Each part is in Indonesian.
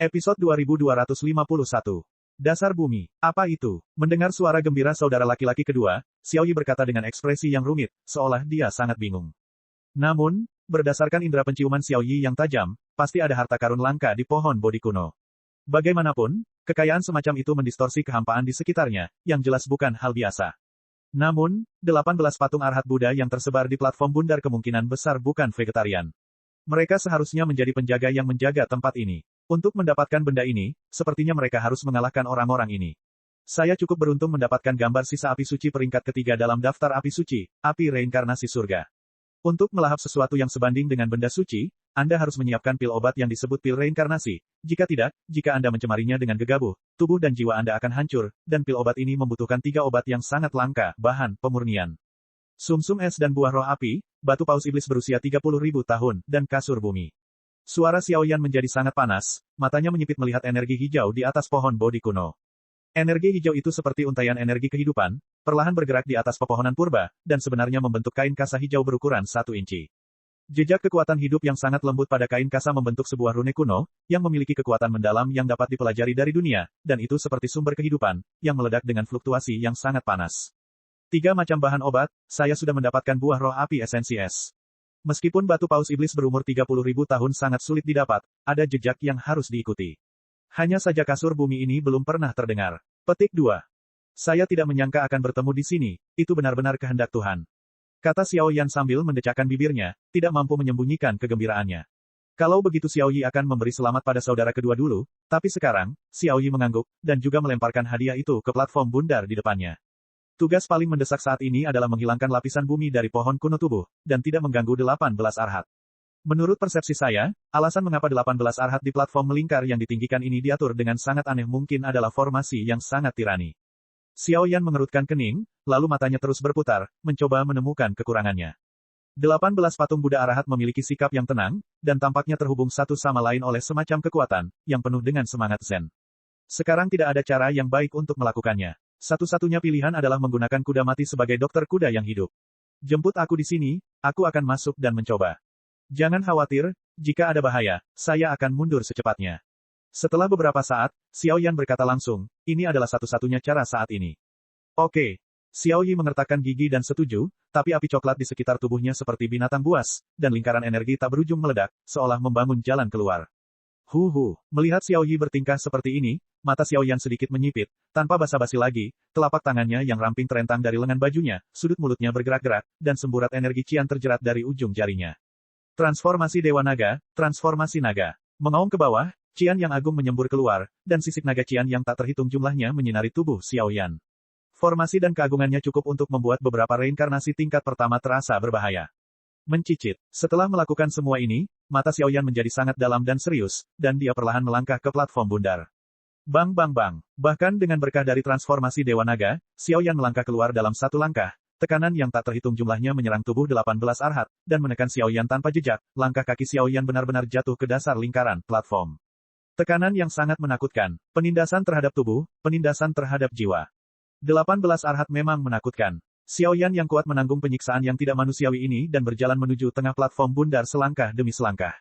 Episode 2251. Dasar bumi. Apa itu? Mendengar suara gembira saudara laki-laki kedua, Xiaoyi berkata dengan ekspresi yang rumit, seolah dia sangat bingung. Namun, berdasarkan indera penciuman Xiaoyi yang tajam, pasti ada harta karun langka di pohon Bodhi kuno. Bagaimanapun, kekayaan semacam itu mendistorsi kehampaan di sekitarnya, yang jelas bukan hal biasa. Namun, 18 patung arhat Buddha yang tersebar di platform bundar kemungkinan besar bukan vegetarian. Mereka seharusnya menjadi penjaga yang menjaga tempat ini. Untuk mendapatkan benda ini, sepertinya mereka harus mengalahkan orang-orang ini. Saya cukup beruntung mendapatkan gambar sisa api suci peringkat ketiga dalam daftar api suci, api reinkarnasi surga. Untuk melahap sesuatu yang sebanding dengan benda suci, Anda harus menyiapkan pil obat yang disebut pil reinkarnasi. Jika tidak, jika Anda mencemarinya dengan gegabah, tubuh dan jiwa Anda akan hancur, dan pil obat ini membutuhkan 3 obat yang sangat langka, bahan pemurnian. Sumsum es dan buah roh api, batu paus iblis berusia 30.000 tahun, dan kasur bumi. Suara Xiaoyan menjadi sangat panas, matanya menyipit melihat energi hijau di atas pohon Bodhi kuno. Energi hijau itu seperti untaian energi kehidupan, perlahan bergerak di atas pepohonan purba, dan sebenarnya membentuk kain kasa hijau berukuran 1 inci. Jejak kekuatan hidup yang sangat lembut pada kain kasa membentuk sebuah rune kuno, yang memiliki kekuatan mendalam yang dapat dipelajari dari dunia, dan itu seperti sumber kehidupan, yang meledak dengan fluktuasi yang sangat panas. 3 macam bahan obat, saya sudah mendapatkan buah roh api esensi es. Meskipun batu paus iblis berumur 30.000 tahun sangat sulit didapat, ada jejak yang harus diikuti. Hanya saja kasur bumi ini belum pernah terdengar. Petik 2. Saya tidak menyangka akan bertemu di sini, itu benar-benar kehendak Tuhan. Kata Xiaoyan sambil mendecakkan bibirnya, tidak mampu menyembunyikan kegembiraannya. Kalau begitu Xiaoyi akan memberi selamat pada saudara kedua dulu, tapi sekarang, Xiaoyi mengangguk, dan juga melemparkan hadiah itu ke platform bundar di depannya. Tugas paling mendesak saat ini adalah menghilangkan lapisan bumi dari pohon kuno tubuh, dan tidak mengganggu 18 arhat. Menurut persepsi saya, alasan mengapa 18 arhat di platform melingkar yang ditinggikan ini diatur dengan sangat aneh mungkin adalah formasi yang sangat tirani. Xiaoyan mengerutkan kening, lalu matanya terus berputar, mencoba menemukan kekurangannya. 18 patung Buddha arahat memiliki sikap yang tenang, dan tampaknya terhubung satu sama lain oleh semacam kekuatan, yang penuh dengan semangat zen. Sekarang tidak ada cara yang baik untuk melakukannya. Satu-satunya pilihan adalah menggunakan kuda mati sebagai dokter kuda yang hidup. Jemput aku di sini, aku akan masuk dan mencoba. Jangan khawatir, jika ada bahaya, saya akan mundur secepatnya. Setelah beberapa saat, Xiaoyan berkata langsung, ini adalah satu-satunya cara saat ini. Oke. Xiaoyi mengertakkan gigi dan setuju, tapi api coklat di sekitar tubuhnya seperti binatang buas, dan lingkaran energi tak berujung meledak, seolah membangun jalan keluar. Melihat Xiaoyi bertingkah seperti ini, mata Xiaoyan sedikit menyipit, tanpa basa-basi lagi, telapak tangannya yang ramping terentang dari lengan bajunya, sudut mulutnya bergerak-gerak, dan semburat energi Qian terjerat dari ujung jarinya. Transformasi Dewa Naga, transformasi naga. Mengaum ke bawah, Qian yang agung menyembur keluar, dan sisik naga Qian yang tak terhitung jumlahnya menyinari tubuh Xiaoyan. Formasi dan keagungannya cukup untuk membuat beberapa reinkarnasi tingkat pertama terasa berbahaya. Mencicit. Setelah melakukan semua ini, mata Xiaoyan menjadi sangat dalam dan serius, dan dia perlahan melangkah ke platform bundar. Bang bang bang. Bahkan dengan berkah dari transformasi Dewa Naga, Xiaoyan melangkah keluar dalam satu langkah. Tekanan yang tak terhitung jumlahnya menyerang tubuh 18 arhat, dan menekan Xiaoyan tanpa jejak, langkah kaki Xiaoyan benar-benar jatuh ke dasar lingkaran platform. Tekanan yang sangat menakutkan. Penindasan terhadap tubuh, penindasan terhadap jiwa. 18 arhat memang menakutkan. Xiaoyan yang kuat menanggung penyiksaan yang tidak manusiawi ini dan berjalan menuju tengah platform bundar selangkah demi selangkah.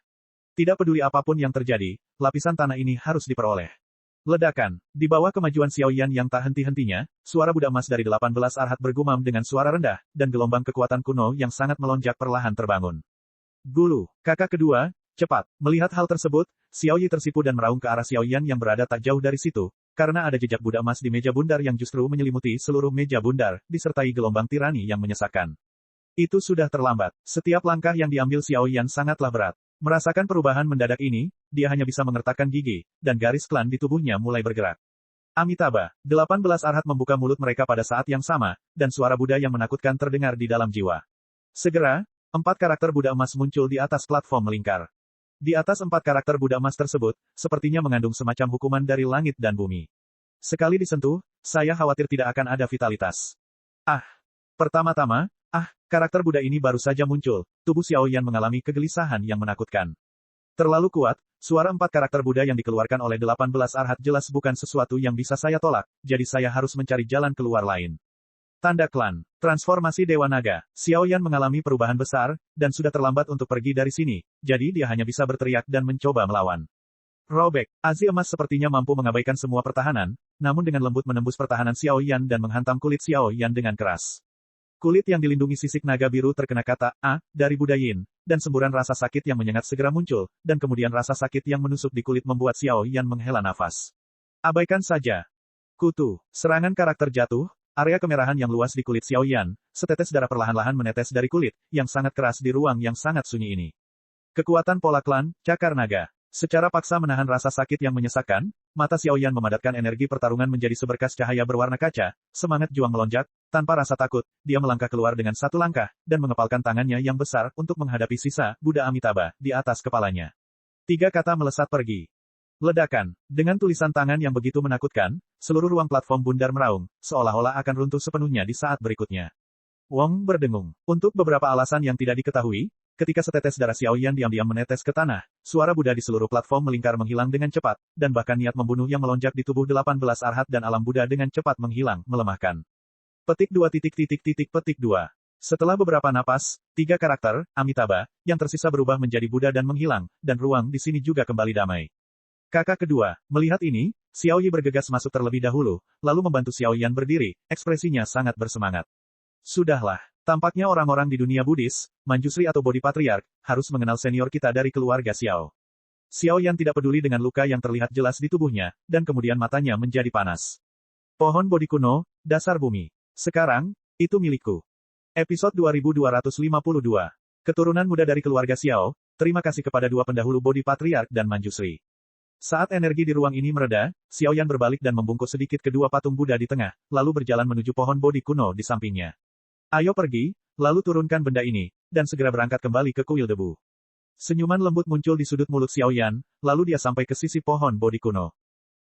Tidak peduli apapun yang terjadi, lapisan tanah ini harus diperoleh. Ledakan. Di bawah kemajuan Xiaoyan yang tak henti-hentinya, suara Buddha emas dari 18 arhat bergumam dengan suara rendah, dan gelombang kekuatan kuno yang sangat melonjak perlahan terbangun. Gulu. Kakak kedua, cepat. Melihat hal tersebut, Xiaoyi tersipu dan meraung ke arah Xiaoyan yang berada tak jauh dari situ, karena ada jejak Buddha emas di meja bundar yang justru menyelimuti seluruh meja bundar, disertai gelombang tirani yang menyesakkan. Itu sudah terlambat. Setiap langkah yang diambil Xiaoyan sangatlah berat. Merasakan perubahan mendadak ini, dia hanya bisa mengertakkan gigi, dan garis klan di tubuhnya mulai bergerak. Amitabha. 18 arhat membuka mulut mereka pada saat yang sama, dan suara Buddha yang menakutkan terdengar di dalam jiwa. Segera, 4 karakter Buddha emas muncul di atas platform melingkar. Di atas 4 karakter Buddha emas tersebut, sepertinya mengandung semacam hukuman dari langit dan bumi. Sekali disentuh, saya khawatir tidak akan ada vitalitas. Pertama-tama, karakter Buddha ini baru saja muncul, tubuh Xiaoyan mengalami kegelisahan yang menakutkan. Terlalu kuat, suara 4 karakter Buddha yang dikeluarkan oleh 18 arhat jelas bukan sesuatu yang bisa saya tolak, jadi saya harus mencari jalan keluar lain. Tanda klan. Transformasi Dewa Naga. Xiaoyan mengalami perubahan besar, dan sudah terlambat untuk pergi dari sini, jadi dia hanya bisa berteriak dan mencoba melawan. Robek. Azi emas sepertinya mampu mengabaikan semua pertahanan, namun dengan lembut menembus pertahanan Xiao Yan dan menghantam kulit Xiao Yan dengan keras. Kulit yang dilindungi sisik naga biru terkena kata "A" dari Buddha Yin, dan semburan rasa sakit yang menyengat segera muncul, dan kemudian rasa sakit yang menusuk di kulit membuat Xiao Yan menghela nafas. Abaikan saja. Kutu. Serangan karakter jatuh, area kemerahan yang luas di kulit Xiao Yan, setetes darah perlahan-lahan menetes dari kulit, yang sangat keras di ruang yang sangat sunyi ini. Kekuatan pola klan, cakar naga. Secara paksa menahan rasa sakit yang menyesakkan, mata Xiao Yan memadamkan energi pertarungan menjadi seberkas cahaya berwarna kaca, semangat juang melonjak, tanpa rasa takut, dia melangkah keluar dengan satu langkah, dan mengepalkan tangannya yang besar untuk menghadapi sisa Buddha Amitabha di atas kepalanya. 3 kata melesat pergi. Ledakan. Dengan tulisan tangan yang begitu menakutkan, seluruh ruang platform bundar meraung, seolah-olah akan runtuh sepenuhnya di saat berikutnya. Wong berdengung. Untuk beberapa alasan yang tidak diketahui, ketika setetes darah Xiao Yan diam-diam menetes ke tanah, suara Buddha di seluruh platform melingkar menghilang dengan cepat, dan bahkan niat membunuh yang melonjak di tubuh 18 arhat dan alam Buddha dengan cepat menghilang, melemahkan. Petik 2 petik 2. Setelah beberapa napas, 3 karakter, Amitabha, yang tersisa berubah menjadi Buddha dan menghilang, dan ruang di sini juga kembali damai. Kakak kedua, melihat ini, Xiao Yi bergegas masuk terlebih dahulu, lalu membantu Xiao Yan berdiri, ekspresinya sangat bersemangat. Sudahlah. Tampaknya orang-orang di dunia Buddhis, Manjusri atau Bodhi Patriark, harus mengenal senior kita dari keluarga Xiao. Xiao Yan tidak peduli dengan luka yang terlihat jelas di tubuhnya, dan kemudian matanya menjadi panas. Pohon Bodhi kuno, dasar bumi. Sekarang, itu milikku. Episode 2252. Keturunan muda dari keluarga Xiao, terima kasih kepada 2 pendahulu Bodhi Patriark dan Manjusri. Saat energi di ruang ini mereda, Xiao Yan berbalik dan membungkus sedikit kedua patung Buddha di tengah, lalu berjalan menuju pohon Bodhi kuno di sampingnya. Ayo pergi, lalu turunkan benda ini, dan segera berangkat kembali ke kuil debu. Senyuman lembut muncul di sudut mulut Xiao Yan, lalu dia sampai ke sisi pohon Bodhi kuno.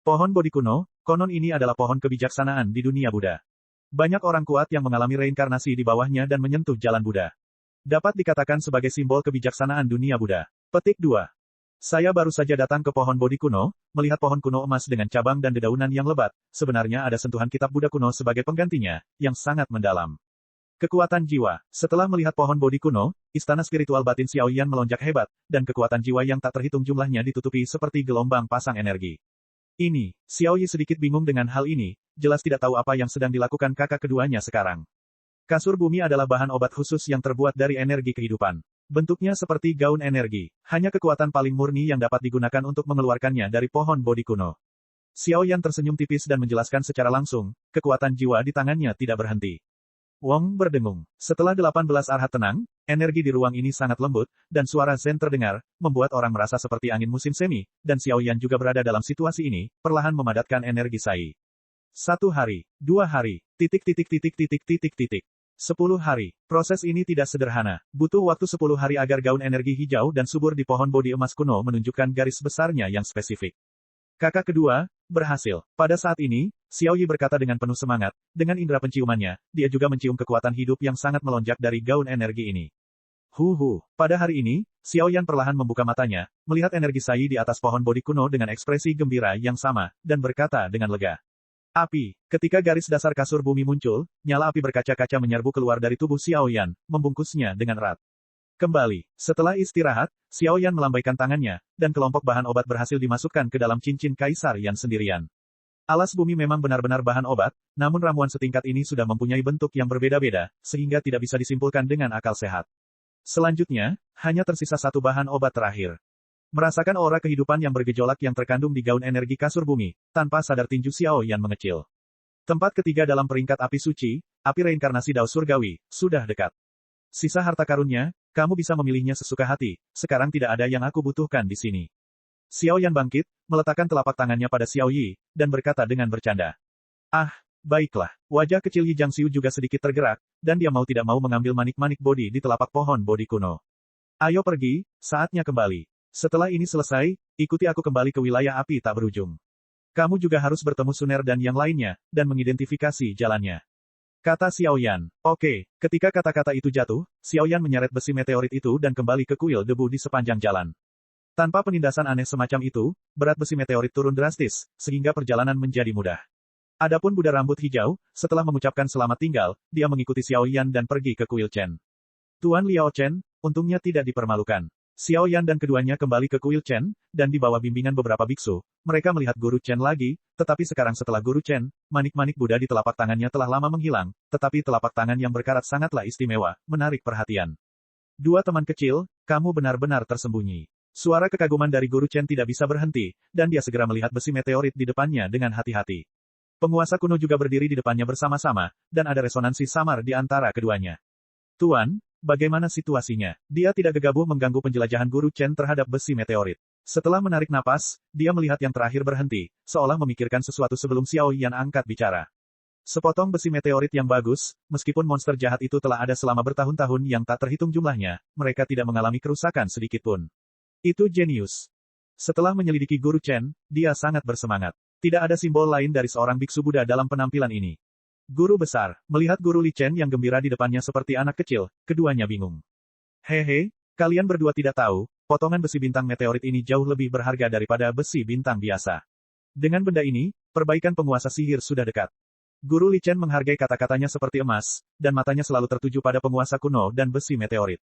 Pohon Bodhi kuno, konon ini adalah pohon kebijaksanaan di dunia Buddha. Banyak orang kuat yang mengalami reinkarnasi di bawahnya dan menyentuh jalan Buddha. Dapat dikatakan sebagai simbol kebijaksanaan dunia Buddha. Petik 2. Saya baru saja datang ke pohon Bodhi kuno, melihat pohon kuno emas dengan cabang dan dedaunan yang lebat, sebenarnya ada sentuhan kitab Buddha kuno sebagai penggantinya, yang sangat mendalam. Kekuatan jiwa. Setelah melihat pohon Bodhi kuno, istana spiritual batin Xiao Yan melonjak hebat, dan kekuatan jiwa yang tak terhitung jumlahnya ditutupi seperti gelombang pasang energi. Ini, Xiao Yi sedikit bingung dengan hal ini, jelas tidak tahu apa yang sedang dilakukan kakak keduanya sekarang. Kasur bumi adalah bahan obat khusus yang terbuat dari energi kehidupan. Bentuknya seperti gaun energi, hanya kekuatan paling murni yang dapat digunakan untuk mengeluarkannya dari pohon Bodhi kuno. Xiao Yan tersenyum tipis dan menjelaskan secara langsung, kekuatan jiwa di tangannya tidak berhenti. Wong berdengung. Setelah 18 arhat tenang, energi di ruang ini sangat lembut, dan suara Zen terdengar, membuat orang merasa seperti angin musim semi, dan Xiao Yan juga berada dalam situasi ini, perlahan memadatkan energi Sai. 1 hari, 2 hari, 10 hari. Proses ini tidak sederhana. Butuh waktu 10 hari agar gaun energi hijau dan subur di pohon Bodhi emas kuno menunjukkan garis besarnya yang spesifik. Kakak kedua, berhasil. Pada saat ini, Xiao Yi berkata dengan penuh semangat, dengan indera penciumannya, dia juga mencium kekuatan hidup yang sangat melonjak dari gaun energi ini. Pada hari ini, Xiao Yan perlahan membuka matanya, melihat energi Sai di atas pohon Bodhi kuno dengan ekspresi gembira yang sama, dan berkata dengan lega. Api. Ketika garis dasar kasur bumi muncul, nyala api berkaca-kaca menyerbu keluar dari tubuh Xiao Yan, membungkusnya dengan erat. Kembali. Setelah istirahat, Xiao Yan melambaikan tangannya, dan kelompok bahan obat berhasil dimasukkan ke dalam cincin Kaisar Yan sendirian. Alas bumi memang benar-benar bahan obat, namun ramuan setingkat ini sudah mempunyai bentuk yang berbeda-beda, sehingga tidak bisa disimpulkan dengan akal sehat. Selanjutnya, hanya tersisa 1 bahan obat terakhir. Merasakan aura kehidupan yang bergejolak yang terkandung di gaun energi kasur bumi, tanpa sadar tinju Xiao Yan mengecil. Tempat ketiga dalam peringkat api suci, api reinkarnasi Dao Surgawi, sudah dekat. Sisa harta karunnya, kamu bisa memilihnya sesuka hati, sekarang tidak ada yang aku butuhkan di sini. Xiao Yan bangkit, meletakkan telapak tangannya pada Xiao Yi, dan berkata dengan bercanda. Ah, baiklah. Wajah kecil Yi Jiangxiu juga sedikit tergerak, dan dia mau tidak mau mengambil manik-manik Bodhi di telapak pohon Bodhi kuno. Ayo pergi, saatnya kembali. Setelah ini selesai, ikuti aku kembali ke wilayah api tak berujung. Kamu juga harus bertemu Suner dan yang lainnya, dan mengidentifikasi jalannya. Kata Xiao Yan. Oke. Ketika kata-kata itu jatuh, Xiao Yan menyeret besi meteorit itu dan kembali ke kuil debu di sepanjang jalan. Tanpa penindasan aneh semacam itu, berat besi meteorit turun drastis, sehingga perjalanan menjadi mudah. Adapun Buddha rambut hijau, setelah mengucapkan selamat tinggal, dia mengikuti Xiao Yan dan pergi ke kuil Chen. Tuan Liao Chen, untungnya tidak dipermalukan. Xiao Yan dan keduanya kembali ke kuil Chen, dan di bawah bimbingan beberapa biksu, mereka melihat Guru Chen lagi, tetapi sekarang setelah Guru Chen, manik-manik Buddha di telapak tangannya telah lama menghilang, tetapi telapak tangan yang berkarat sangatlah istimewa, menarik perhatian. Dua teman kecil, kamu benar-benar tersembunyi. Suara kekaguman dari Guru Chen tidak bisa berhenti, dan dia segera melihat besi meteorit di depannya dengan hati-hati. Penguasa kuno juga berdiri di depannya bersama-sama, dan ada resonansi samar di antara keduanya. Tuan, bagaimana situasinya? Dia tidak gegabah mengganggu penjelajahan Guru Chen terhadap besi meteorit. Setelah menarik napas, dia melihat yang terakhir berhenti, seolah memikirkan sesuatu sebelum Xiao Yan angkat bicara. Sepotong besi meteorit yang bagus, meskipun monster jahat itu telah ada selama bertahun-tahun yang tak terhitung jumlahnya, mereka tidak mengalami kerusakan sedikitpun. Itu jenius. Setelah menyelidiki Guru Chen, dia sangat bersemangat. Tidak ada simbol lain dari seorang biksu Buddha dalam penampilan ini. Guru besar, melihat Guru Li Chen yang gembira di depannya seperti anak kecil, keduanya bingung. Hehe, kalian berdua tidak tahu, potongan besi bintang meteorit ini jauh lebih berharga daripada besi bintang biasa. Dengan benda ini, perbaikan penguasa sihir sudah dekat. Guru Li Chen menghargai kata-katanya seperti emas, dan matanya selalu tertuju pada penguasa kuno dan besi meteorit.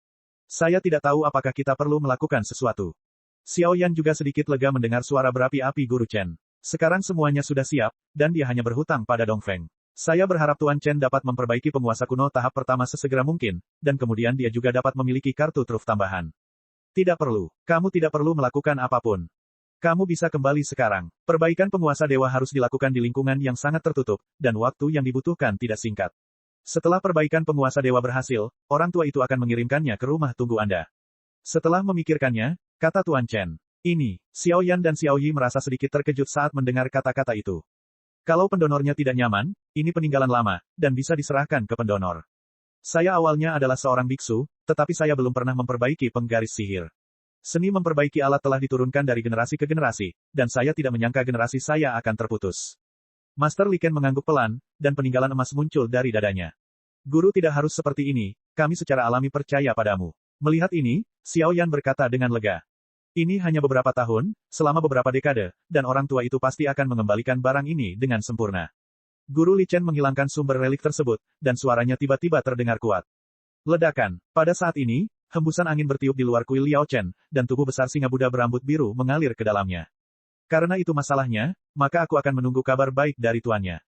Saya tidak tahu apakah kita perlu melakukan sesuatu. Xiao Yan juga sedikit lega mendengar suara berapi-api Guru Chen. Sekarang semuanya sudah siap, dan dia hanya berhutang pada Dongfeng. Saya berharap Tuan Chen dapat memperbaiki penguasa kuno tahap pertama sesegera mungkin, dan kemudian dia juga dapat memiliki kartu truf tambahan. Tidak perlu. Kamu tidak perlu melakukan apapun. Kamu bisa kembali sekarang. Perbaikan penguasa dewa harus dilakukan di lingkungan yang sangat tertutup, dan waktu yang dibutuhkan tidak singkat. Setelah perbaikan penguasa dewa berhasil, orang tua itu akan mengirimkannya ke rumah tunggu Anda. Setelah memikirkannya, kata Tuan Chen. Ini, Xiao Yan dan Xiao Yi merasa sedikit terkejut saat mendengar kata-kata itu. Kalau pendonornya tidak nyaman, ini peninggalan lama, dan bisa diserahkan ke pendonor. Saya awalnya adalah seorang biksu, tetapi saya belum pernah memperbaiki penggaris sihir. Seni memperbaiki alat telah diturunkan dari generasi ke generasi, dan saya tidak menyangka generasi saya akan terputus. Master Li Ken mengangguk pelan, dan peninggalan emas muncul dari dadanya. Guru tidak harus seperti ini, kami secara alami percaya padamu. Melihat ini, Xiao Yan berkata dengan lega. Ini hanya beberapa tahun, selama beberapa dekade, dan orang tua itu pasti akan mengembalikan barang ini dengan sempurna. Guru Li Chen menghilangkan sumber relik tersebut, dan suaranya tiba-tiba terdengar kuat. Ledakan. Pada saat ini, hembusan angin bertiup di luar kuil Liao Chen, dan tubuh besar singa Buddha berambut biru mengalir ke dalamnya. Karena itu masalahnya, maka aku akan menunggu kabar baik dari tuannya.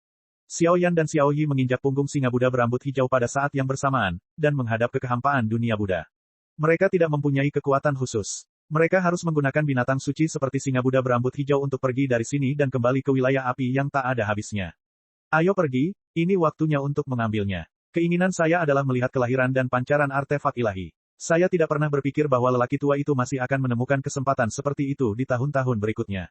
Xiao Yan dan Xiao Yi menginjak punggung singa Buddha berambut hijau pada saat yang bersamaan, dan menghadap ke kehampaan dunia Buddha. Mereka tidak mempunyai kekuatan khusus. Mereka harus menggunakan binatang suci seperti singa Buddha berambut hijau untuk pergi dari sini dan kembali ke wilayah api yang tak ada habisnya. Ayo pergi, ini waktunya untuk mengambilnya. Keinginan saya adalah melihat kelahiran dan pancaran artefak ilahi. Saya tidak pernah berpikir bahwa lelaki tua itu masih akan menemukan kesempatan seperti itu di tahun-tahun berikutnya.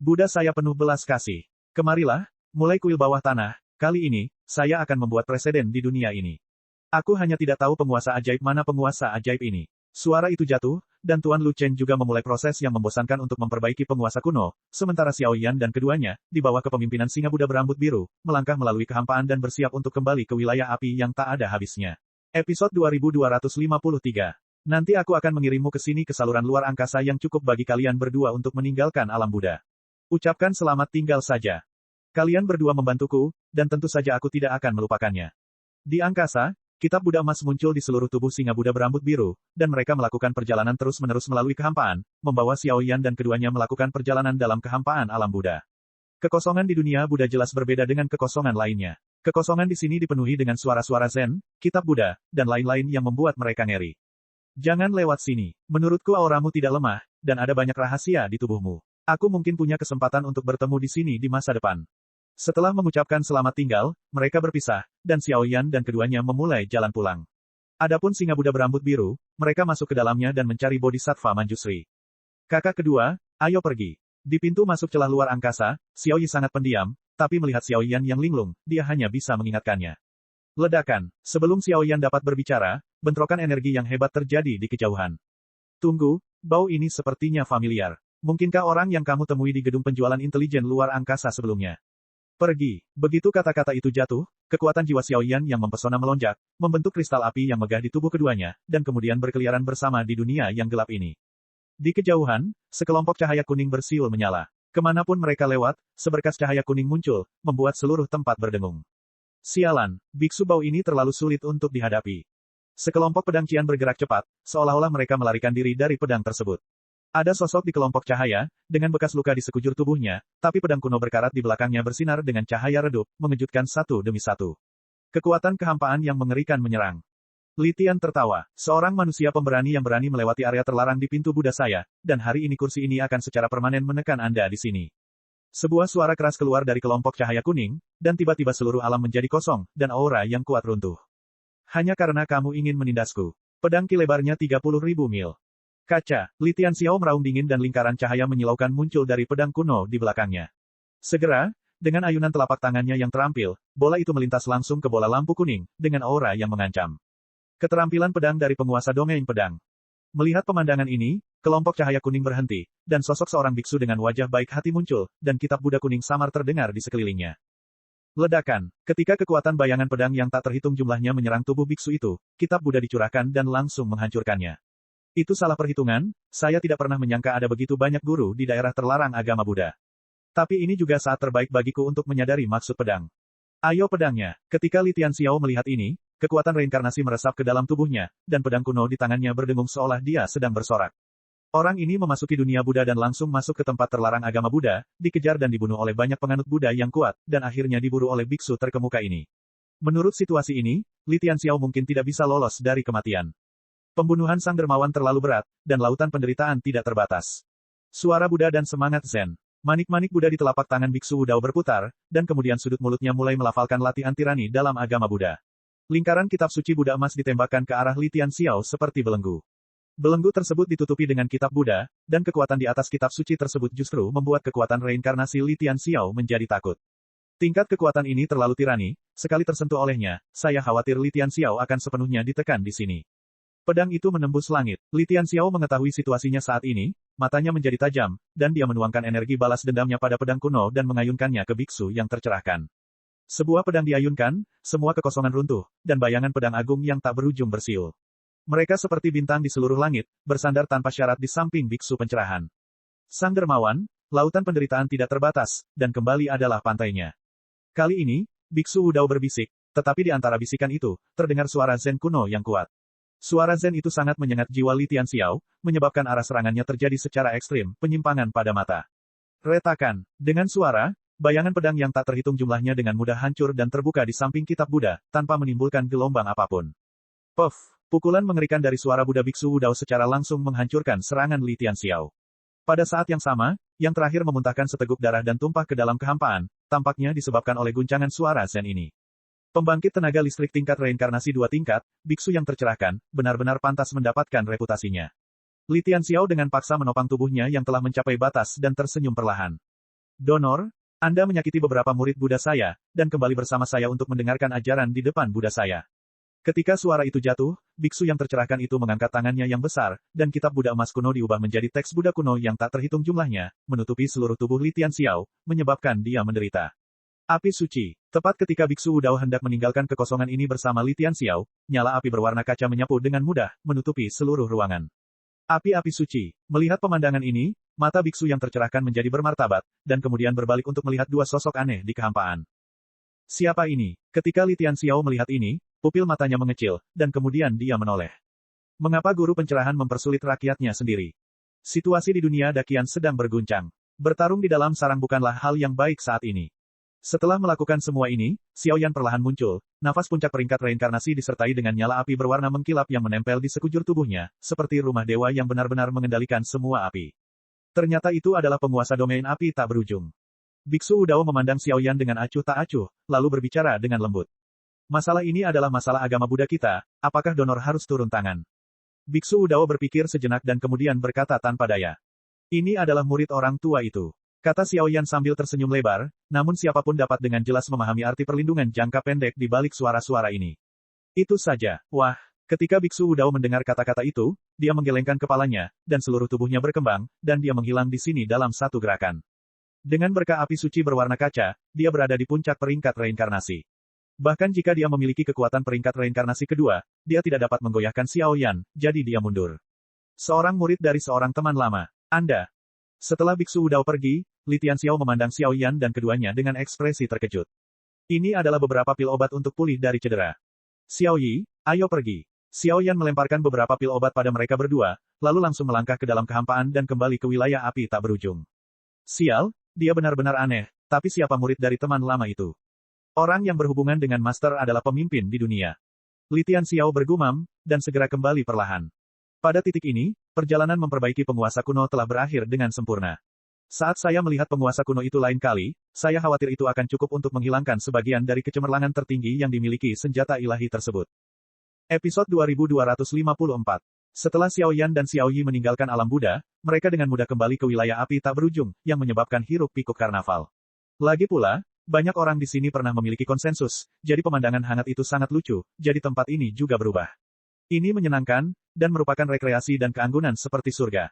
Buddha saya penuh belas kasih. Kemarilah, mulai kuil bawah tanah, kali ini, saya akan membuat preseden di dunia ini. Aku hanya tidak tahu penguasa ajaib mana penguasa ajaib ini. Suara itu jatuh, dan Tuan Lu Chen juga memulai proses yang membosankan untuk memperbaiki penguasa kuno, sementara Xiao Yan dan keduanya, di bawah kepemimpinan singa Buddha berambut biru, melangkah melalui kehampaan dan bersiap untuk kembali ke wilayah api yang tak ada habisnya. Episode 2253. Nanti aku akan mengirimmu ke sini ke saluran luar angkasa yang cukup bagi kalian berdua untuk meninggalkan alam Buddha. Ucapkan selamat tinggal saja. Kalian berdua membantuku, dan tentu saja aku tidak akan melupakannya. Di angkasa, kitab Buddha emas muncul di seluruh tubuh singa Buddha berambut biru, dan mereka melakukan perjalanan terus-menerus melalui kehampaan, membawa Xiao Yan dan keduanya melakukan perjalanan dalam kehampaan alam Buddha. Kekosongan di dunia Buddha jelas berbeda dengan kekosongan lainnya. Kekosongan di sini dipenuhi dengan suara-suara Zen, kitab Buddha, dan lain-lain yang membuat mereka ngeri. Jangan lewat sini. Menurutku auramu tidak lemah, dan ada banyak rahasia di tubuhmu. Aku mungkin punya kesempatan untuk bertemu di sini di masa depan. Setelah mengucapkan selamat tinggal, mereka berpisah, dan Xiao Yan dan keduanya memulai jalan pulang. Adapun singa Buddha berambut biru, mereka masuk ke dalamnya dan mencari Bodhisattva Manjusri. Kakak kedua, ayo pergi. Di pintu masuk celah luar angkasa, Xiao Yi sangat pendiam, tapi melihat Xiao Yan yang linglung, dia hanya bisa mengingatkannya. Ledakan. Sebelum Xiao Yan dapat berbicara, bentrokan energi yang hebat terjadi di kejauhan. Tunggu, bau ini sepertinya familiar. Mungkinkah orang yang kamu temui di gedung penjualan intelijen luar angkasa sebelumnya? Pergi. Begitu kata-kata itu jatuh, kekuatan jiwa Xiao Yan yang mempesona melonjak, membentuk kristal api yang megah di tubuh keduanya, dan kemudian berkeliaran bersama di dunia yang gelap ini. Di kejauhan, sekelompok cahaya kuning bersiul menyala. Kemanapun mereka lewat, seberkas cahaya kuning muncul, membuat seluruh tempat berdengung. Sialan, biksu bau ini terlalu sulit untuk dihadapi. Sekelompok pedang Qian bergerak cepat, seolah-olah mereka melarikan diri dari pedang tersebut. Ada sosok di kelompok cahaya, dengan bekas luka di sekujur tubuhnya, tapi pedang kuno berkarat di belakangnya bersinar dengan cahaya redup, mengejutkan satu demi satu. Kekuatan kehampaan yang mengerikan menyerang. Li Tian tertawa, seorang manusia pemberani yang berani melewati area terlarang di pintu Buddha saya, dan hari ini kursi ini akan secara permanen menekan Anda di sini. Sebuah suara keras keluar dari kelompok cahaya kuning, dan tiba-tiba seluruh alam menjadi kosong, dan aura yang kuat runtuh. Hanya karena kamu ingin menindasku. Pedang Qi lebarnya 30.000 mil. Kaca, Li Tian Xiao meraung dingin dan lingkaran cahaya menyilaukan muncul dari pedang kuno di belakangnya. Segera, dengan ayunan telapak tangannya yang terampil, bola itu melintas langsung ke bola lampu kuning, dengan aura yang mengancam. Keterampilan pedang dari penguasa domain pedang. Melihat pemandangan ini, kelompok cahaya kuning berhenti, dan sosok seorang biksu dengan wajah baik hati muncul, dan kitab Buddha kuning samar terdengar di sekelilingnya. Ledakan. Ketika kekuatan bayangan pedang yang tak terhitung jumlahnya menyerang tubuh biksu itu, kitab Buddha dicurahkan dan langsung menghancurkannya. Itu salah perhitungan, saya tidak pernah menyangka ada begitu banyak guru di daerah terlarang agama Buddha. Tapi ini juga saat terbaik bagiku untuk menyadari maksud pedang. Ayo pedangnya. Ketika Li Tian Xiao melihat ini, kekuatan reinkarnasi meresap ke dalam tubuhnya, dan pedang kuno di tangannya berdengung seolah dia sedang bersorak. Orang ini memasuki dunia Buddha dan langsung masuk ke tempat terlarang agama Buddha, dikejar dan dibunuh oleh banyak penganut Buddha yang kuat, dan akhirnya diburu oleh biksu terkemuka ini. Menurut situasi ini, Li Tian Xiao mungkin tidak bisa lolos dari kematian. Pembunuhan sang dermawan terlalu berat, dan lautan penderitaan tidak terbatas. Suara Buddha dan semangat Zen. Manik-manik Buddha di telapak tangan biksu Wudao berputar, dan kemudian sudut mulutnya mulai melafalkan latihan tirani dalam agama Buddha. Lingkaran kitab suci Buddha emas ditembakkan ke arah Li Tian Xiao seperti belenggu. Belenggu tersebut ditutupi dengan kitab Buddha, dan kekuatan di atas kitab suci tersebut justru membuat kekuatan reinkarnasi Li Tian Xiao menjadi takut. Tingkat kekuatan ini terlalu tirani, sekali tersentuh olehnya, saya khawatir Li Tian Xiao akan sepenuhnya ditekan di sini. Pedang itu menembus langit. Li Tian Xiao mengetahui situasinya saat ini, matanya menjadi tajam, dan dia menuangkan energi balas dendamnya pada pedang kuno dan mengayunkannya ke biksu yang tercerahkan. Sebuah pedang diayunkan, semua kekosongan runtuh, dan bayangan pedang agung yang tak berujung bersiul. Mereka seperti bintang di seluruh langit, bersandar tanpa syarat di samping biksu pencerahan. Sang dermawan, lautan penderitaan tidak terbatas, dan kembali adalah pantainya. Kali ini, biksu Wudao berbisik, tetapi di antara bisikan itu, terdengar suara Zen kuno yang kuat. Suara Zen itu sangat menyengat jiwa Li Tian Xiao, menyebabkan arah serangannya terjadi secara ekstrim, penyimpangan pada mata. Retakan. Dengan suara, bayangan pedang yang tak terhitung jumlahnya dengan mudah hancur dan terbuka di samping kitab Buddha, tanpa menimbulkan gelombang apapun. Puff! Pukulan mengerikan dari suara Buddha biksu Wudao secara langsung menghancurkan serangan Li Tian Xiao. Pada saat yang sama, yang terakhir memuntahkan seteguk darah dan tumpah ke dalam kehampaan, tampaknya disebabkan oleh guncangan suara Zen ini. Pembangkit tenaga listrik tingkat reinkarnasi 2 tingkat, biksu yang tercerahkan, benar-benar pantas mendapatkan reputasinya. Li Tian Xiao dengan paksa menopang tubuhnya yang telah mencapai batas dan tersenyum perlahan. Donor, Anda menyakiti beberapa murid Buddha saya, dan kembali bersama saya untuk mendengarkan ajaran di depan Buddha saya. Ketika suara itu jatuh, biksu yang tercerahkan itu mengangkat tangannya yang besar, dan kitab Buddha emas kuno diubah menjadi teks Buddha kuno yang tak terhitung jumlahnya, menutupi seluruh tubuh Li Tian Xiao, menyebabkan dia menderita. Api suci. Tepat ketika biksu Wudao hendak meninggalkan kekosongan ini bersama Li Tian Xiao, nyala api berwarna kaca menyapu dengan mudah, menutupi seluruh ruangan. Api-api suci. Melihat pemandangan ini, mata biksu yang tercerahkan menjadi bermartabat, dan kemudian berbalik untuk melihat dua sosok aneh di kehampaan. Siapa ini? Ketika Li Tian Xiao melihat ini, pupil matanya mengecil, dan kemudian dia menoleh. Mengapa guru pencerahan mempersulit rakyatnya sendiri? Situasi di dunia Dakian sedang berguncang. Bertarung di dalam sarang bukanlah hal yang baik saat ini. Setelah melakukan semua ini, Xiaoyan perlahan muncul, nafas puncak peringkat reinkarnasi disertai dengan nyala api berwarna mengkilap yang menempel di sekujur tubuhnya, seperti rumah dewa yang benar-benar mengendalikan semua api. Ternyata itu adalah penguasa domain api tak berujung. Biksu Wudao memandang Xiaoyan dengan acuh tak acuh, lalu berbicara dengan lembut. Masalah ini adalah masalah agama Buddha kita, apakah donor harus turun tangan? Biksu Wudao berpikir sejenak dan kemudian berkata tanpa daya. Ini adalah murid orang tua itu. Kata Xiaoyan sambil tersenyum lebar, namun siapapun dapat dengan jelas memahami arti perlindungan jangka pendek di balik suara-suara ini. Itu saja. Wah, ketika Biksu Wudao mendengar kata-kata itu, dia menggelengkan kepalanya, dan seluruh tubuhnya berkembang, dan dia menghilang di sini dalam satu gerakan. Dengan berkah api suci berwarna kaca, dia berada di puncak peringkat reinkarnasi. Bahkan jika dia memiliki kekuatan peringkat reinkarnasi kedua, dia tidak dapat menggoyahkan Xiaoyan, jadi dia mundur. Seorang murid dari seorang teman lama. Anda. Setelah Biksu Wudao pergi, Li Tian Xiao memandang Xiaoyan dan keduanya dengan ekspresi terkejut. Ini adalah beberapa pil obat untuk pulih dari cedera. Xiaoyi, ayo pergi. Xiao Yan melemparkan beberapa pil obat pada mereka berdua, lalu langsung melangkah ke dalam kehampaan dan kembali ke wilayah api tak berujung. Sial, dia benar-benar aneh, tapi siapa murid dari teman lama itu? Orang yang berhubungan dengan Master adalah pemimpin di dunia. Li Tianxiao bergumam, dan segera kembali perlahan. Pada titik ini, perjalanan memperbaiki penguasa kuno telah berakhir dengan sempurna. Saat saya melihat penguasa kuno itu lain kali, saya khawatir itu akan cukup untuk menghilangkan sebagian dari kecemerlangan tertinggi yang dimiliki senjata ilahi tersebut. Episode 2254. Setelah Xiao Yan dan Xiao Yi meninggalkan alam Buddha, mereka dengan mudah kembali ke wilayah api tak berujung, yang menyebabkan hiruk-pikuk karnaval. Lagi pula, banyak orang di sini pernah memiliki konsensus, jadi pemandangan hangat itu sangat lucu, jadi tempat ini juga berubah. Ini menyenangkan, dan merupakan rekreasi dan keanggunan seperti surga.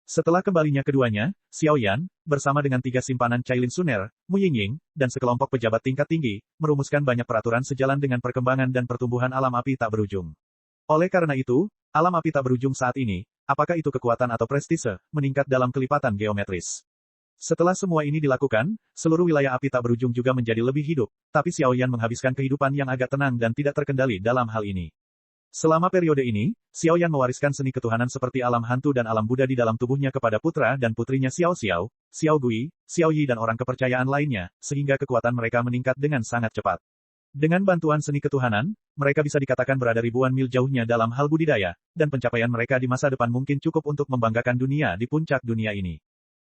Setelah kembalinya keduanya, Xiao Yan, bersama dengan 3 simpanan Cailin Suner, Mu Yingying, dan sekelompok pejabat tingkat tinggi, merumuskan banyak peraturan sejalan dengan perkembangan dan pertumbuhan alam api tak berujung. Oleh karena itu, alam api tak berujung saat ini, apakah itu kekuatan atau prestise, meningkat dalam kelipatan geometris. Setelah semua ini dilakukan, seluruh wilayah api tak berujung juga menjadi lebih hidup, tapi Xiao Yan menghabiskan kehidupan yang agak tenang dan tidak terkendali dalam hal ini. Selama periode ini, Xiao Yan mewariskan seni ketuhanan seperti alam hantu dan alam Buddha di dalam tubuhnya kepada putra dan putrinya Xiao Xiao, Xiao Gui, Xiao Yi dan orang kepercayaan lainnya, sehingga kekuatan mereka meningkat dengan sangat cepat. Dengan bantuan seni ketuhanan, mereka bisa dikatakan berada ribuan mil jauhnya dalam hal budidaya, dan pencapaian mereka di masa depan mungkin cukup untuk membanggakan dunia di puncak dunia ini.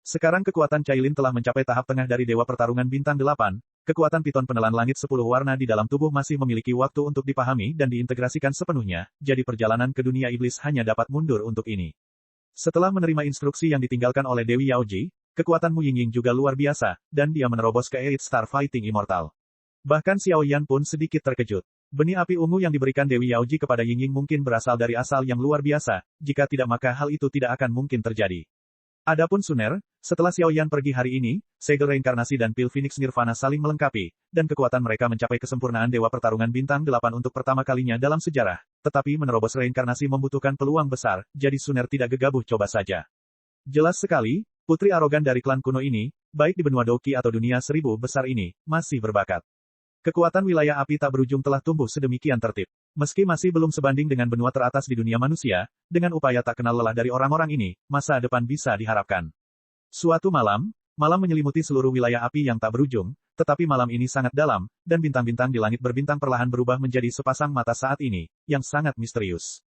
Sekarang kekuatan Cailin telah mencapai tahap tengah dari Dewa Pertarungan Bintang 8, kekuatan piton penelan langit 10 warna di dalam tubuh masih memiliki waktu untuk dipahami dan diintegrasikan sepenuhnya, jadi perjalanan ke dunia iblis hanya dapat mundur untuk ini. Setelah menerima instruksi yang ditinggalkan oleh Dewi Yaoji, kekuatan Mu Yingying juga luar biasa, dan dia menerobos ke Eight Star Fighting Immortal. Bahkan Xiao Yan pun sedikit terkejut. Benih api ungu yang diberikan Dewi Yaoji kepada Yingying mungkin berasal dari asal yang luar biasa, jika tidak maka hal itu tidak akan mungkin terjadi. Adapun Suner, setelah Xiao Yan pergi hari ini, segel reinkarnasi dan pil Phoenix Nirvana saling melengkapi, dan kekuatan mereka mencapai kesempurnaan Dewa Pertarungan Bintang 8 untuk pertama kalinya dalam sejarah, tetapi menerobos reinkarnasi membutuhkan peluang besar, jadi Suner tidak gegabah coba saja. Jelas sekali, putri arogan dari klan kuno ini, baik di benua Doki atau dunia 1000 besar ini, masih berbakat. Kekuatan wilayah api tak berujung telah tumbuh sedemikian tertib. Meski masih belum sebanding dengan benua teratas di dunia manusia, dengan upaya tak kenal lelah dari orang-orang ini, masa depan bisa diharapkan. Suatu malam menyelimuti seluruh wilayah api yang tak berujung, tetapi malam ini sangat dalam, dan bintang-bintang di langit berbintang perlahan berubah menjadi sepasang mata saat ini, yang sangat misterius.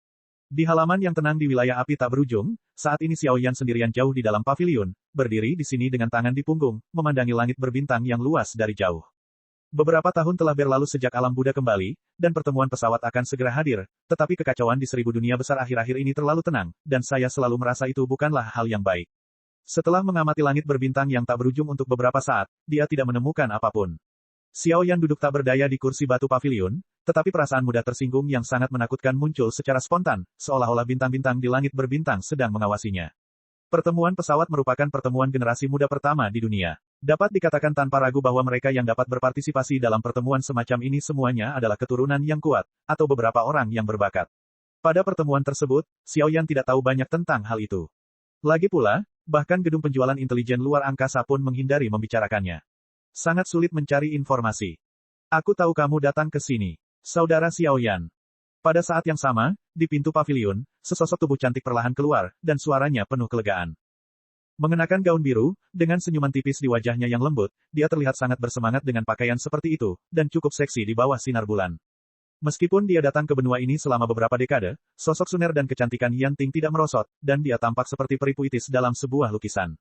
Di halaman yang tenang di wilayah api tak berujung, saat ini Xiao Yan sendirian jauh di dalam pavilion, berdiri di sini dengan tangan di punggung, memandangi langit berbintang yang luas dari jauh. Beberapa tahun telah berlalu sejak alam Buddha kembali, dan pertemuan pesawat akan segera hadir, tetapi kekacauan di 1000 dunia besar akhir-akhir ini terlalu tenang, dan saya selalu merasa itu bukanlah hal yang baik. Setelah mengamati langit berbintang yang tak berujung untuk beberapa saat, dia tidak menemukan apapun. Xiao Yan duduk tak berdaya di kursi batu pavilion, tetapi perasaan mudah tersinggung yang sangat menakutkan muncul secara spontan, seolah-olah bintang-bintang di langit berbintang sedang mengawasinya. Pertemuan pesawat merupakan pertemuan generasi muda pertama di dunia. Dapat dikatakan tanpa ragu bahwa mereka yang dapat berpartisipasi dalam pertemuan semacam ini semuanya adalah keturunan yang kuat, atau beberapa orang yang berbakat. Pada pertemuan tersebut, Xiao Yan tidak tahu banyak tentang hal itu. Lagi pula, bahkan gedung penjualan intelijen luar angkasa pun menghindari membicarakannya. Sangat sulit mencari informasi. Aku tahu kamu datang ke sini, Saudara Xiao Yan. Pada saat yang sama, di pintu pavilion, sesosok tubuh cantik perlahan keluar, dan suaranya penuh kelegaan. Mengenakan gaun biru, dengan senyuman tipis di wajahnya yang lembut, dia terlihat sangat bersemangat dengan pakaian seperti itu, dan cukup seksi di bawah sinar bulan. Meskipun dia datang ke benua ini selama beberapa dekade, sosok Suner dan kecantikan Yan Ting tidak merosot, dan dia tampak seperti peri puitis dalam sebuah lukisan.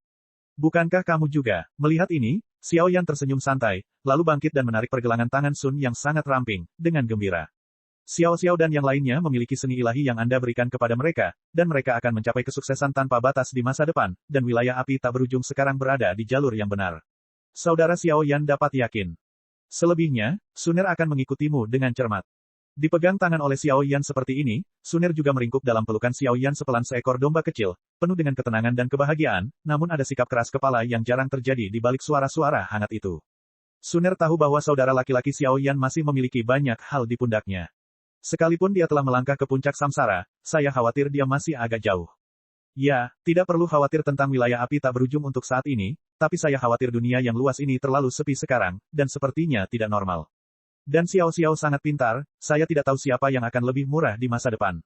Bukankah kamu juga? Melihat ini, Xiao Yan tersenyum santai, lalu bangkit dan menarik pergelangan tangan Sun yang sangat ramping, dengan gembira. Xiao Xiao dan yang lainnya memiliki seni ilahi yang Anda berikan kepada mereka, dan mereka akan mencapai kesuksesan tanpa batas di masa depan, dan wilayah api tak berujung sekarang berada di jalur yang benar. Saudara Xiao Yan dapat yakin. Selebihnya, Suner akan mengikutimu dengan cermat. Dipegang tangan oleh Xiao Yan seperti ini, Suner juga meringkuk dalam pelukan Xiao Yan sepelan seekor domba kecil, penuh dengan ketenangan dan kebahagiaan, namun ada sikap keras kepala yang jarang terjadi di balik suara-suara hangat itu. Suner tahu bahwa saudara laki-laki Xiao Yan masih memiliki banyak hal di pundaknya. Sekalipun dia telah melangkah ke puncak samsara, saya khawatir dia masih agak jauh. Ya, tidak perlu khawatir tentang wilayah api tak berujung untuk saat ini, tapi saya khawatir dunia yang luas ini terlalu sepi sekarang, dan sepertinya tidak normal. Dan Xiao Xiao sangat pintar, saya tidak tahu siapa yang akan lebih murah di masa depan.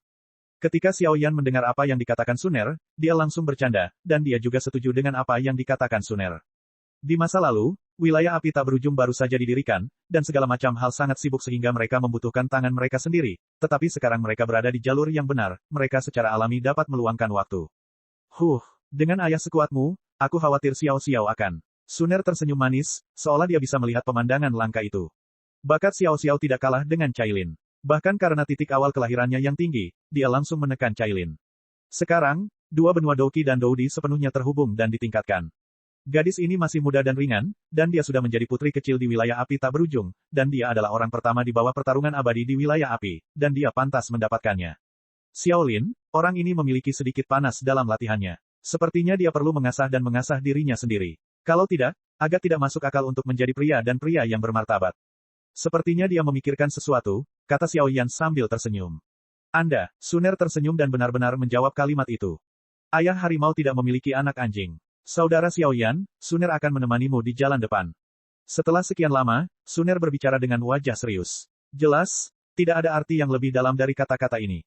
Ketika Xiao Yan mendengar apa yang dikatakan Suner, dia langsung bercanda, dan dia juga setuju dengan apa yang dikatakan Suner. Di masa lalu, wilayah api tak berujung baru saja didirikan, dan segala macam hal sangat sibuk sehingga mereka membutuhkan tangan mereka sendiri, tetapi sekarang mereka berada di jalur yang benar, mereka secara alami dapat meluangkan waktu. Dengan ayah sekuatmu, aku khawatir Xiao Xiao akan. Suner tersenyum manis, seolah dia bisa melihat pemandangan langka itu. Bakat Xiao Xiao tidak kalah dengan Cailin. Bahkan karena titik awal kelahirannya yang tinggi, dia langsung menekan Cailin. Sekarang, dua benua Douqi dan Doudi sepenuhnya terhubung dan ditingkatkan. Gadis ini masih muda dan ringan, dan dia sudah menjadi putri kecil di wilayah api tak berujung, dan dia adalah orang pertama di bawah pertarungan abadi di wilayah api, dan dia pantas mendapatkannya. Xiaolin, orang ini memiliki sedikit panas dalam latihannya. Sepertinya dia perlu mengasah dan mengasah dirinya sendiri. Kalau tidak, agak tidak masuk akal untuk menjadi pria dan pria yang bermartabat. Sepertinya dia memikirkan sesuatu, kata Xiao Yan sambil tersenyum. Anda, Suner tersenyum dan benar-benar menjawab kalimat itu. Ayah harimau tidak memiliki anak anjing. Saudara Xiao Yan, Suner akan menemanimu di jalan depan. Setelah sekian lama, Suner berbicara dengan wajah serius. Jelas, tidak ada arti yang lebih dalam dari kata-kata ini.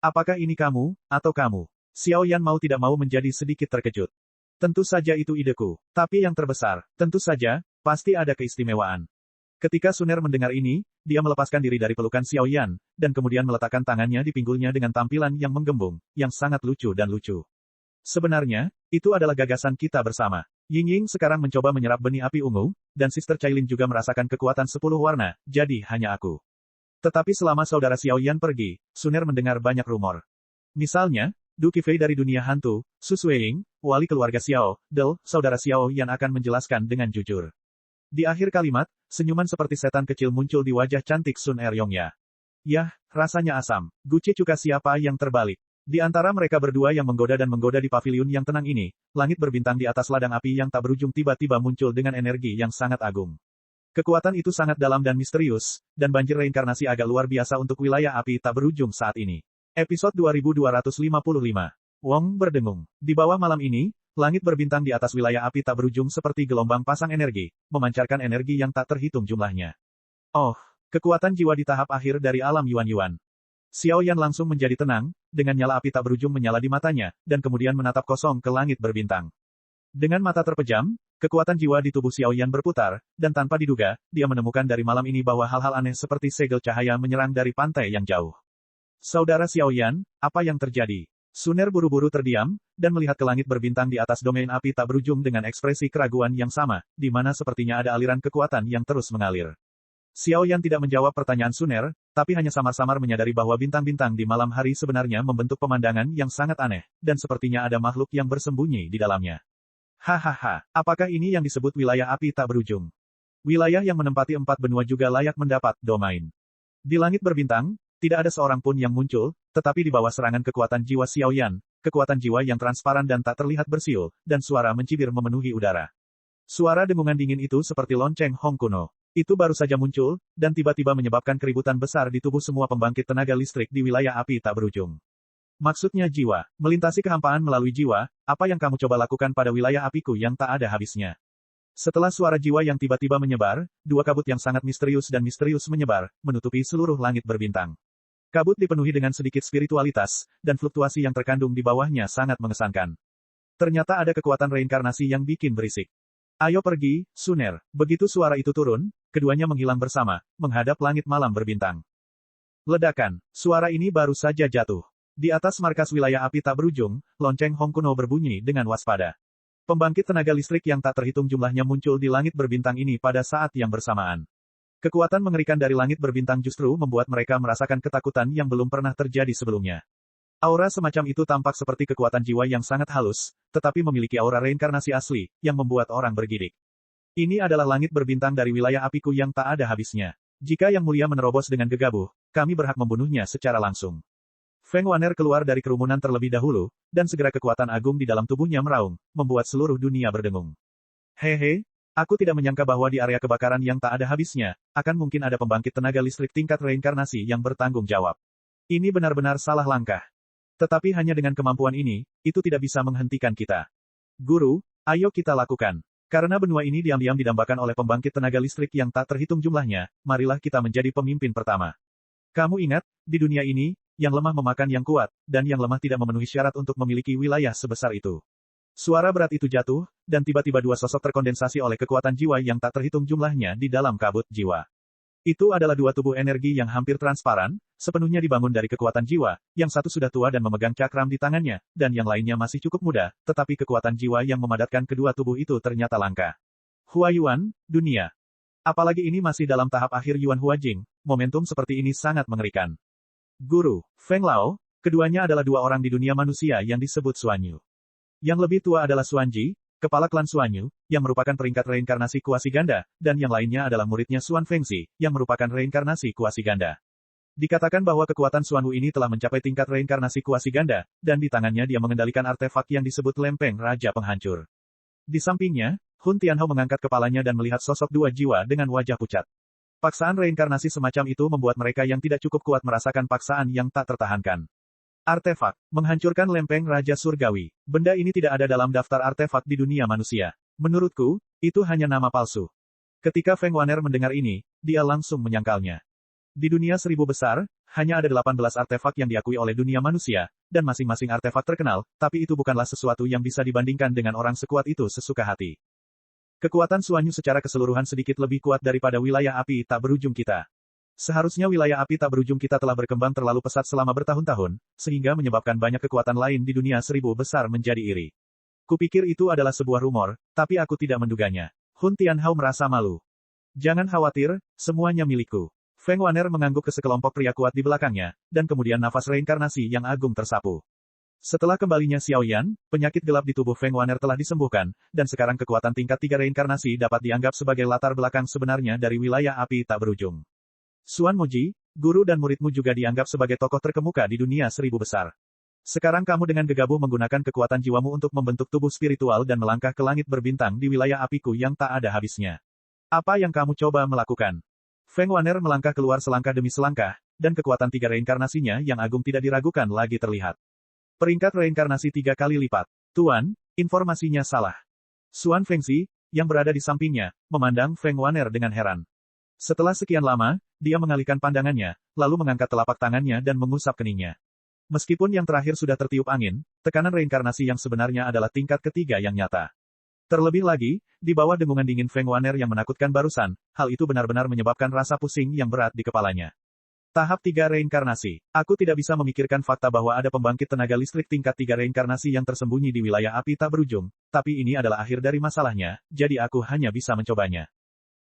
Apakah ini kamu, atau kamu? Xiao Yan mau tidak mau menjadi sedikit terkejut. Tentu saja itu ideku. Tapi yang terbesar, tentu saja, pasti ada keistimewaan. Ketika Suner mendengar ini, dia melepaskan diri dari pelukan Xiao Yan, dan kemudian meletakkan tangannya di pinggulnya dengan tampilan yang menggembung, yang sangat lucu dan lucu. Sebenarnya, itu adalah gagasan kita bersama. Ying sekarang mencoba menyerap benih api ungu, dan Sister Cailin juga merasakan kekuatan 10 warna, jadi hanya aku. Tetapi selama saudara Xiao Yan pergi, Suner mendengar banyak rumor. Misalnya, Du Qifei dari dunia hantu, Su Suiying, wali keluarga Xiao, Del, saudara Xiao Yan akan menjelaskan dengan jujur. Di akhir kalimat, senyuman seperti setan kecil muncul di wajah cantik Sun Eryongya. Yah, rasanya asam. Guci Cuka siapa yang terbalik? Di antara mereka berdua yang menggoda dan menggoda di paviliun yang tenang ini, langit berbintang di atas ladang api yang tak berujung tiba-tiba muncul dengan energi yang sangat agung. Kekuatan itu sangat dalam dan misterius, dan banjir reinkarnasi agak luar biasa untuk wilayah api tak berujung saat ini. Episode 2255. Wong berdengung. Di bawah malam ini, langit berbintang di atas wilayah api tak berujung seperti gelombang pasang energi, memancarkan energi yang tak terhitung jumlahnya. Oh, kekuatan jiwa di tahap akhir dari alam Yuan-Yuan. Xiao Yan langsung menjadi tenang, dengan nyala api tak berujung menyala di matanya, dan kemudian menatap kosong ke langit berbintang. Dengan mata terpejam, kekuatan jiwa di tubuh Xiao Yan berputar, dan tanpa diduga, dia menemukan dari malam ini bahwa hal-hal aneh seperti segel cahaya menyerang dari pantai yang jauh. Saudara Xiao Yan, apa yang terjadi? Suner buru-buru terdiam, dan melihat ke langit berbintang di atas domain api tak berujung dengan ekspresi keraguan yang sama, di mana sepertinya ada aliran kekuatan yang terus mengalir. Xiao Yan tidak menjawab pertanyaan Suner, tapi hanya samar-samar menyadari bahwa bintang-bintang di malam hari sebenarnya membentuk pemandangan yang sangat aneh, dan sepertinya ada makhluk yang bersembunyi di dalamnya. Hahaha, apakah ini yang disebut wilayah api tak berujung? Wilayah yang menempati 4 benua juga layak mendapat domain. Di langit berbintang, tidak ada seorang pun yang muncul, tetapi di bawah serangan kekuatan jiwa Xiao Yan, kekuatan jiwa yang transparan dan tak terlihat bersiul, dan suara mencibir memenuhi udara. Suara dengungan dingin itu seperti lonceng Hong kuno. Itu baru saja muncul, dan tiba-tiba menyebabkan keributan besar di tubuh semua pembangkit tenaga listrik di wilayah api tak berujung. Maksudnya jiwa, melintasi kehampaan melalui jiwa, apa yang kamu coba lakukan pada wilayah apiku yang tak ada habisnya? Setelah suara jiwa yang tiba-tiba menyebar, dua kabut yang sangat misterius menyebar, menutupi seluruh langit berbintang. Kabut dipenuhi dengan sedikit spiritualitas, dan fluktuasi yang terkandung di bawahnya sangat mengesankan. Ternyata ada kekuatan reinkarnasi yang bikin berisik. Ayo pergi, Suner. Begitu suara itu turun, keduanya menghilang bersama, menghadap langit malam berbintang. Ledakan. Suara ini baru saja jatuh. Di atas markas wilayah api tak berujung, lonceng Hong kuno berbunyi dengan waspada. Pembangkit tenaga listrik yang tak terhitung jumlahnya muncul di langit berbintang ini pada saat yang bersamaan. Kekuatan mengerikan dari langit berbintang justru membuat mereka merasakan ketakutan yang belum pernah terjadi sebelumnya. Aura semacam itu tampak seperti kekuatan jiwa yang sangat halus, tetapi memiliki aura reinkarnasi asli, yang membuat orang bergidik. Ini adalah langit berbintang dari wilayah apiku yang tak ada habisnya. Jika Yang Mulia menerobos dengan gegabah, kami berhak membunuhnya secara langsung. Feng Wan'er keluar dari kerumunan terlebih dahulu, dan segera kekuatan agung di dalam tubuhnya meraung, membuat seluruh dunia berdengung. Hehe, aku tidak menyangka bahwa di area kebakaran yang tak ada habisnya, akan mungkin ada pembangkit tenaga listrik tingkat reinkarnasi yang bertanggung jawab. Ini benar-benar salah langkah. Tetapi hanya dengan kemampuan ini, itu tidak bisa menghentikan kita. Guru, ayo kita lakukan. Karena benua ini diam-diam didambakan oleh pembangkit tenaga listrik yang tak terhitung jumlahnya, marilah kita menjadi pemimpin pertama. Kamu ingat, di dunia ini, yang lemah memakan yang kuat, dan yang lemah tidak memenuhi syarat untuk memiliki wilayah sebesar itu. Suara berat itu jatuh, dan tiba-tiba dua sosok terkondensasi oleh kekuatan jiwa yang tak terhitung jumlahnya di dalam kabut jiwa. Itu adalah dua tubuh energi yang hampir transparan, sepenuhnya dibangun dari kekuatan jiwa, yang satu sudah tua dan memegang cakram di tangannya, dan yang lainnya masih cukup muda, tetapi kekuatan jiwa yang memadatkan kedua tubuh itu ternyata langka. Hua Yuan, dunia. Apalagi ini masih dalam tahap akhir Yuan Huajing, momentum seperti ini sangat mengerikan. Guru, Feng Lao, keduanya adalah dua orang di dunia manusia yang disebut Xuanyu. Yang lebih tua adalah Xuanji, kepala klan Xuanyu, yang merupakan peringkat reinkarnasi kuasi ganda, dan yang lainnya adalah muridnya Xuan Fengxi, yang merupakan reinkarnasi kuasi ganda. Dikatakan bahwa kekuatan Xuanwu ini telah mencapai tingkat reinkarnasi kuasi ganda, dan di tangannya dia mengendalikan artefak yang disebut lempeng Raja Penghancur. Di sampingnya, Hun Tianhao mengangkat kepalanya dan melihat sosok dua jiwa dengan wajah pucat. Paksaan reinkarnasi semacam itu membuat mereka yang tidak cukup kuat merasakan paksaan yang tak tertahankan. Artefak, menghancurkan lempeng Raja Surgawi. Benda ini tidak ada dalam daftar artefak di dunia manusia. Menurutku, itu hanya nama palsu. Ketika Feng Waner mendengar ini, dia langsung menyangkalnya. Di dunia 1000 besar, hanya ada 18 artefak yang diakui oleh dunia manusia, dan masing-masing artefak terkenal, tapi itu bukanlah sesuatu yang bisa dibandingkan dengan orang sekuat itu sesuka hati. Kekuatan Xuanyu secara keseluruhan sedikit lebih kuat daripada wilayah api tak berujung kita. Seharusnya wilayah api tak berujung kita telah berkembang terlalu pesat selama bertahun-tahun, sehingga menyebabkan banyak kekuatan lain di dunia 1000 besar menjadi iri. Kupikir itu adalah sebuah rumor, tapi aku tidak menduganya. Hun Tianhao merasa malu. Jangan khawatir, semuanya milikku. Feng Waner mengangguk ke sekelompok pria kuat di belakangnya, dan kemudian nafas reinkarnasi yang agung tersapu. Setelah kembalinya Xiao Yan, penyakit gelap di tubuh Feng Waner telah disembuhkan, dan sekarang kekuatan tingkat 3 reinkarnasi dapat dianggap sebagai latar belakang sebenarnya dari wilayah api tak berujung. Xuan Moji, guru dan muridmu juga dianggap sebagai tokoh terkemuka di dunia 1000 besar. Sekarang kamu dengan gegabah menggunakan kekuatan jiwamu untuk membentuk tubuh spiritual dan melangkah ke langit berbintang di wilayah apiku yang tak ada habisnya. Apa yang kamu coba melakukan? Feng Waner melangkah keluar selangkah demi selangkah, dan kekuatan 3 reinkarnasinya yang agung tidak diragukan lagi terlihat. Peringkat reinkarnasi 3 kali lipat. Tuan, informasinya salah. Xuan Fengxi, yang berada di sampingnya, memandang Feng Waner dengan heran. Setelah sekian lama, dia mengalihkan pandangannya, lalu mengangkat telapak tangannya dan mengusap keningnya. Meskipun yang terakhir sudah tertiup angin, tekanan reinkarnasi yang sebenarnya adalah tingkat ketiga yang nyata. Terlebih lagi, di bawah dengungan dingin Feng Waner yang menakutkan barusan, hal itu benar-benar menyebabkan rasa pusing yang berat di kepalanya. Tahap 3 reinkarnasi. Aku tidak bisa memikirkan fakta bahwa ada pembangkit tenaga listrik tingkat 3 reinkarnasi yang tersembunyi di wilayah api tak berujung, tapi ini adalah akhir dari masalahnya, jadi aku hanya bisa mencobanya.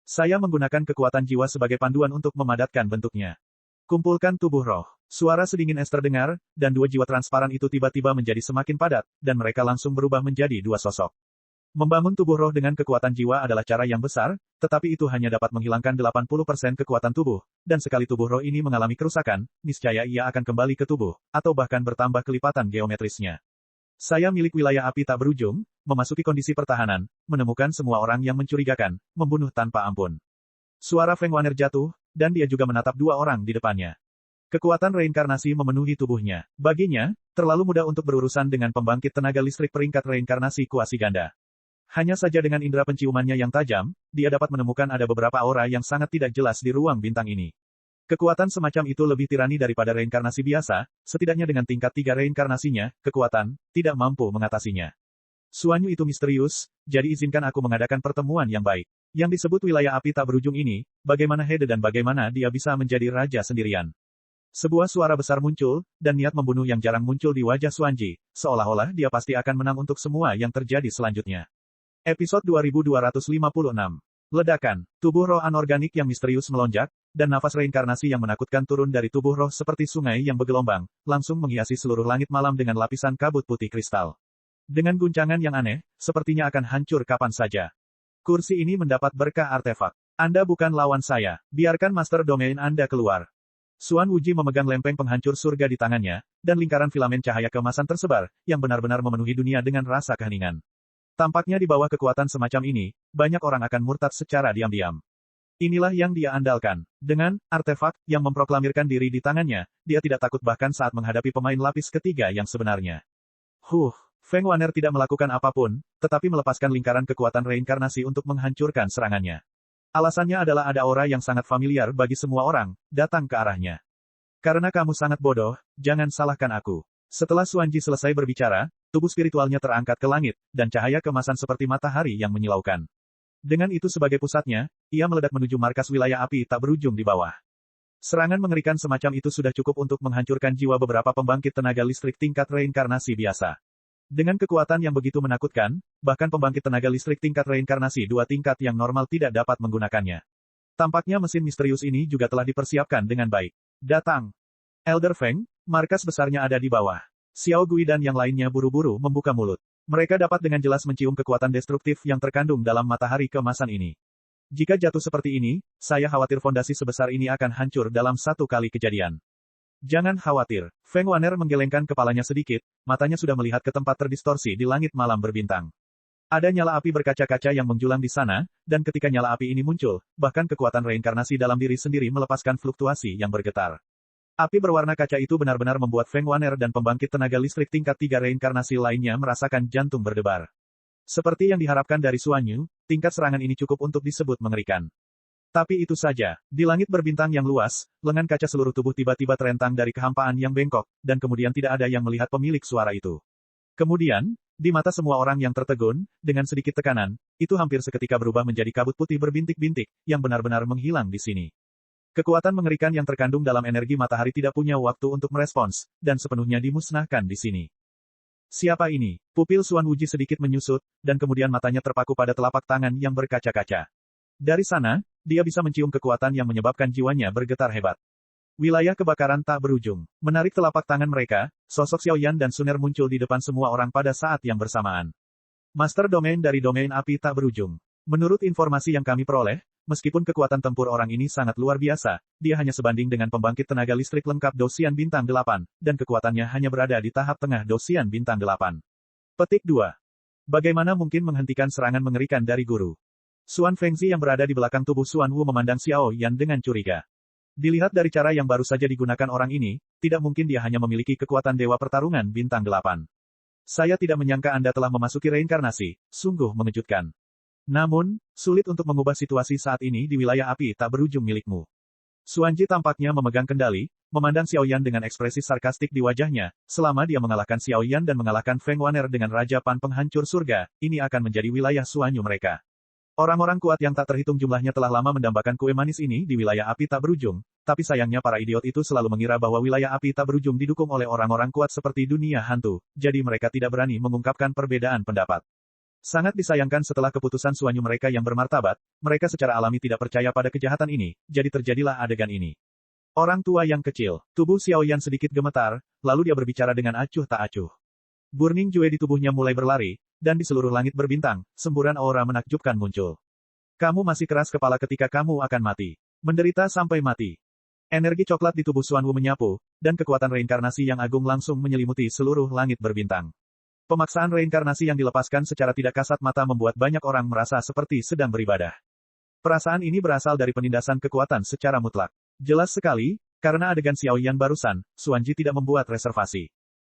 Saya menggunakan kekuatan jiwa sebagai panduan untuk memadatkan bentuknya. Kumpulkan tubuh roh. Suara sedingin es terdengar, dan dua jiwa transparan itu tiba-tiba menjadi semakin padat, dan mereka langsung berubah menjadi dua sosok. Membangun tubuh roh dengan kekuatan jiwa adalah cara yang besar, tetapi itu hanya dapat menghilangkan 80% kekuatan tubuh, dan sekali tubuh roh ini mengalami kerusakan, niscaya ia akan kembali ke tubuh, atau bahkan bertambah kelipatan geometrisnya. Saya milik wilayah api tak berujung, memasuki kondisi pertahanan, menemukan semua orang yang mencurigakan, membunuh tanpa ampun. Suara Feng Waner jatuh, dan dia juga menatap dua orang di depannya. Kekuatan reinkarnasi memenuhi tubuhnya. Baginya, terlalu mudah untuk berurusan dengan pembangkit tenaga listrik peringkat reinkarnasi kuasi ganda. Hanya saja dengan indera penciumannya yang tajam, dia dapat menemukan ada beberapa aura yang sangat tidak jelas di ruang bintang ini. Kekuatan semacam itu lebih tirani daripada reinkarnasi biasa, setidaknya dengan tingkat 3 reinkarnasinya, kekuatan, tidak mampu mengatasinya. Xuanyu itu misterius, jadi izinkan aku mengadakan pertemuan yang baik. Yang disebut wilayah api tak berujung ini, bagaimana Hede dan bagaimana dia bisa menjadi raja sendirian. Sebuah suara besar muncul, dan niat membunuh yang jarang muncul di wajah Xuanji, seolah-olah dia pasti akan menang untuk semua yang terjadi selanjutnya. Episode 2256. Ledakan, tubuh roh anorganik yang misterius melonjak, dan nafas reinkarnasi yang menakutkan turun dari tubuh roh seperti sungai yang bergelombang, langsung menghiasi seluruh langit malam dengan lapisan kabut putih kristal. Dengan guncangan yang aneh, sepertinya akan hancur kapan saja. Kursi ini mendapat berkah artefak. Anda bukan lawan saya, biarkan Master Domain Anda keluar. Xuan Wuji memegang lempeng penghancur surga di tangannya, dan lingkaran filamen cahaya keemasan tersebar, yang benar-benar memenuhi dunia dengan rasa keheningan. Tampaknya di bawah kekuatan semacam ini, banyak orang akan murtad secara diam-diam. Inilah yang dia andalkan. Dengan artefak yang memproklamirkan diri di tangannya, dia tidak takut bahkan saat menghadapi pemain lapis ketiga yang sebenarnya. Feng Wan'er tidak melakukan apapun, tetapi melepaskan lingkaran kekuatan reinkarnasi untuk menghancurkan serangannya. Alasannya adalah ada aura yang sangat familiar bagi semua orang, datang ke arahnya. Karena kamu sangat bodoh, jangan salahkan aku. Setelah Xuanji selesai berbicara, tubuh spiritualnya terangkat ke langit, dan cahaya kemasan seperti matahari yang menyilaukan. Dengan itu sebagai pusatnya, ia meledak menuju markas wilayah api tak berujung di bawah. Serangan mengerikan semacam itu sudah cukup untuk menghancurkan jiwa beberapa pembangkit tenaga listrik tingkat reinkarnasi biasa. Dengan kekuatan yang begitu menakutkan, bahkan pembangkit tenaga listrik tingkat reinkarnasi 2 tingkat yang normal tidak dapat menggunakannya. Tampaknya mesin misterius ini juga telah dipersiapkan dengan baik. Datang. Elder Feng, markas besarnya ada di bawah. Xiao Gui dan yang lainnya buru-buru membuka mulut. Mereka dapat dengan jelas mencium kekuatan destruktif yang terkandung dalam matahari kemasan ini. Jika jatuh seperti ini, saya khawatir fondasi sebesar ini akan hancur dalam satu kali kejadian. Jangan khawatir. Feng Wan'er menggelengkan kepalanya sedikit, matanya sudah melihat ke tempat terdistorsi di langit malam berbintang. Ada nyala api berkaca-kaca yang menjulang di sana, dan ketika nyala api ini muncul, bahkan kekuatan reinkarnasi dalam diri sendiri melepaskan fluktuasi yang bergetar. Api berwarna kaca itu benar-benar membuat Feng Wan'er dan pembangkit tenaga listrik tingkat 3 reinkarnasi lainnya merasakan jantung berdebar. Seperti yang diharapkan dari Xuan Yu, tingkat serangan ini cukup untuk disebut mengerikan. Tapi itu saja, di langit berbintang yang luas, lengan kaca seluruh tubuh tiba-tiba terentang dari kehampaan yang bengkok, dan kemudian tidak ada yang melihat pemilik suara itu. Kemudian, di mata semua orang yang tertegun, dengan sedikit tekanan, itu hampir seketika berubah menjadi kabut putih berbintik-bintik, yang benar-benar menghilang di sini. Kekuatan mengerikan yang terkandung dalam energi matahari tidak punya waktu untuk merespons, dan sepenuhnya dimusnahkan di sini. Siapa ini? Pupil Xuan Wuji sedikit menyusut, dan kemudian matanya terpaku pada telapak tangan yang berkaca-kaca. Dari sana, dia bisa mencium kekuatan yang menyebabkan jiwanya bergetar hebat. Wilayah kebakaran tak berujung. Menarik telapak tangan mereka, sosok Xiaoyan dan Suner muncul di depan semua orang pada saat yang bersamaan. Master domain dari domain api tak berujung. Menurut informasi yang kami peroleh, meskipun kekuatan tempur orang ini sangat luar biasa, dia hanya sebanding dengan pembangkit tenaga listrik lengkap Dosian Bintang 8, dan kekuatannya hanya berada di tahap tengah Dosian Bintang 8. Petik 2. Bagaimana mungkin menghentikan serangan mengerikan dari guru? Xuan Fengzi yang berada di belakang tubuh Xuan Wu memandang Xiao Yan dengan curiga. Dilihat dari cara yang baru saja digunakan orang ini, tidak mungkin dia hanya memiliki kekuatan Dewa Pertarungan Bintang 8. Saya tidak menyangka Anda telah memasuki reinkarnasi, sungguh mengejutkan. Namun, sulit untuk mengubah situasi saat ini di wilayah api tak berujung milikmu. Xuanji tampaknya memegang kendali, memandang Xiao Yan dengan ekspresi sarkastik di wajahnya, selama dia mengalahkan Xiao Yan dan mengalahkan Feng Wan'er dengan Raja Pan penghancur surga, ini akan menjadi wilayah Xuan Yu mereka. Orang-orang kuat yang tak terhitung jumlahnya telah lama mendambakan kue manis ini di wilayah api tak berujung, tapi sayangnya para idiot itu selalu mengira bahwa wilayah api tak berujung didukung oleh orang-orang kuat seperti dunia hantu, jadi mereka tidak berani mengungkapkan perbedaan pendapat. Sangat disayangkan setelah keputusan Xuan Yu mereka yang bermartabat, mereka secara alami tidak percaya pada kejahatan ini, jadi terjadilah adegan ini. Orang tua yang kecil, tubuh Xiao Yan sedikit gemetar, lalu dia berbicara dengan acuh tak acuh. Burning Jue di tubuhnya mulai berlari, dan di seluruh langit berbintang, semburan aura menakjubkan muncul. Kamu masih keras kepala ketika kamu akan mati. Menderita sampai mati. Energi coklat di tubuh Xuan Wu menyapu, dan kekuatan reinkarnasi yang agung langsung menyelimuti seluruh langit berbintang. Pemaksaan reinkarnasi yang dilepaskan secara tidak kasat mata membuat banyak orang merasa seperti sedang beribadah. Perasaan ini berasal dari penindasan kekuatan secara mutlak. Jelas sekali, karena adegan Xiao Yan barusan, Xuanji tidak membuat reservasi.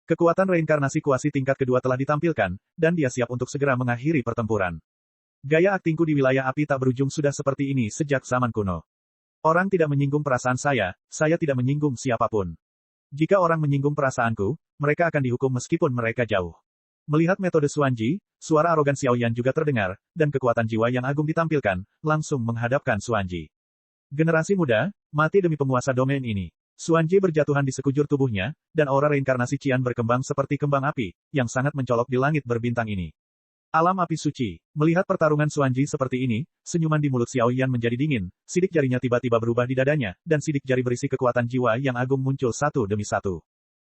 Kekuatan reinkarnasi kuasi tingkat kedua telah ditampilkan, dan dia siap untuk segera mengakhiri pertempuran. Gaya aktingku di wilayah api tak berujung sudah seperti ini sejak zaman kuno. Orang tidak menyinggung perasaan saya tidak menyinggung siapapun. Jika orang menyinggung perasaanku, mereka akan dihukum meskipun mereka jauh. Melihat metode Xuanji, suara arogan Xiao Yan juga terdengar, dan kekuatan jiwa yang agung ditampilkan, langsung menghadapkan Xuanji. Generasi muda, mati demi penguasa domain ini. Xuanji berjatuhan di sekujur tubuhnya, dan aura reinkarnasi Qian berkembang seperti kembang api, yang sangat mencolok di langit berbintang ini. Alam api suci. Melihat pertarungan Xuanji seperti ini, senyuman di mulut Xiao Yan menjadi dingin, sidik jarinya tiba-tiba berubah di dadanya, dan sidik jari berisi kekuatan jiwa yang agung muncul satu demi satu.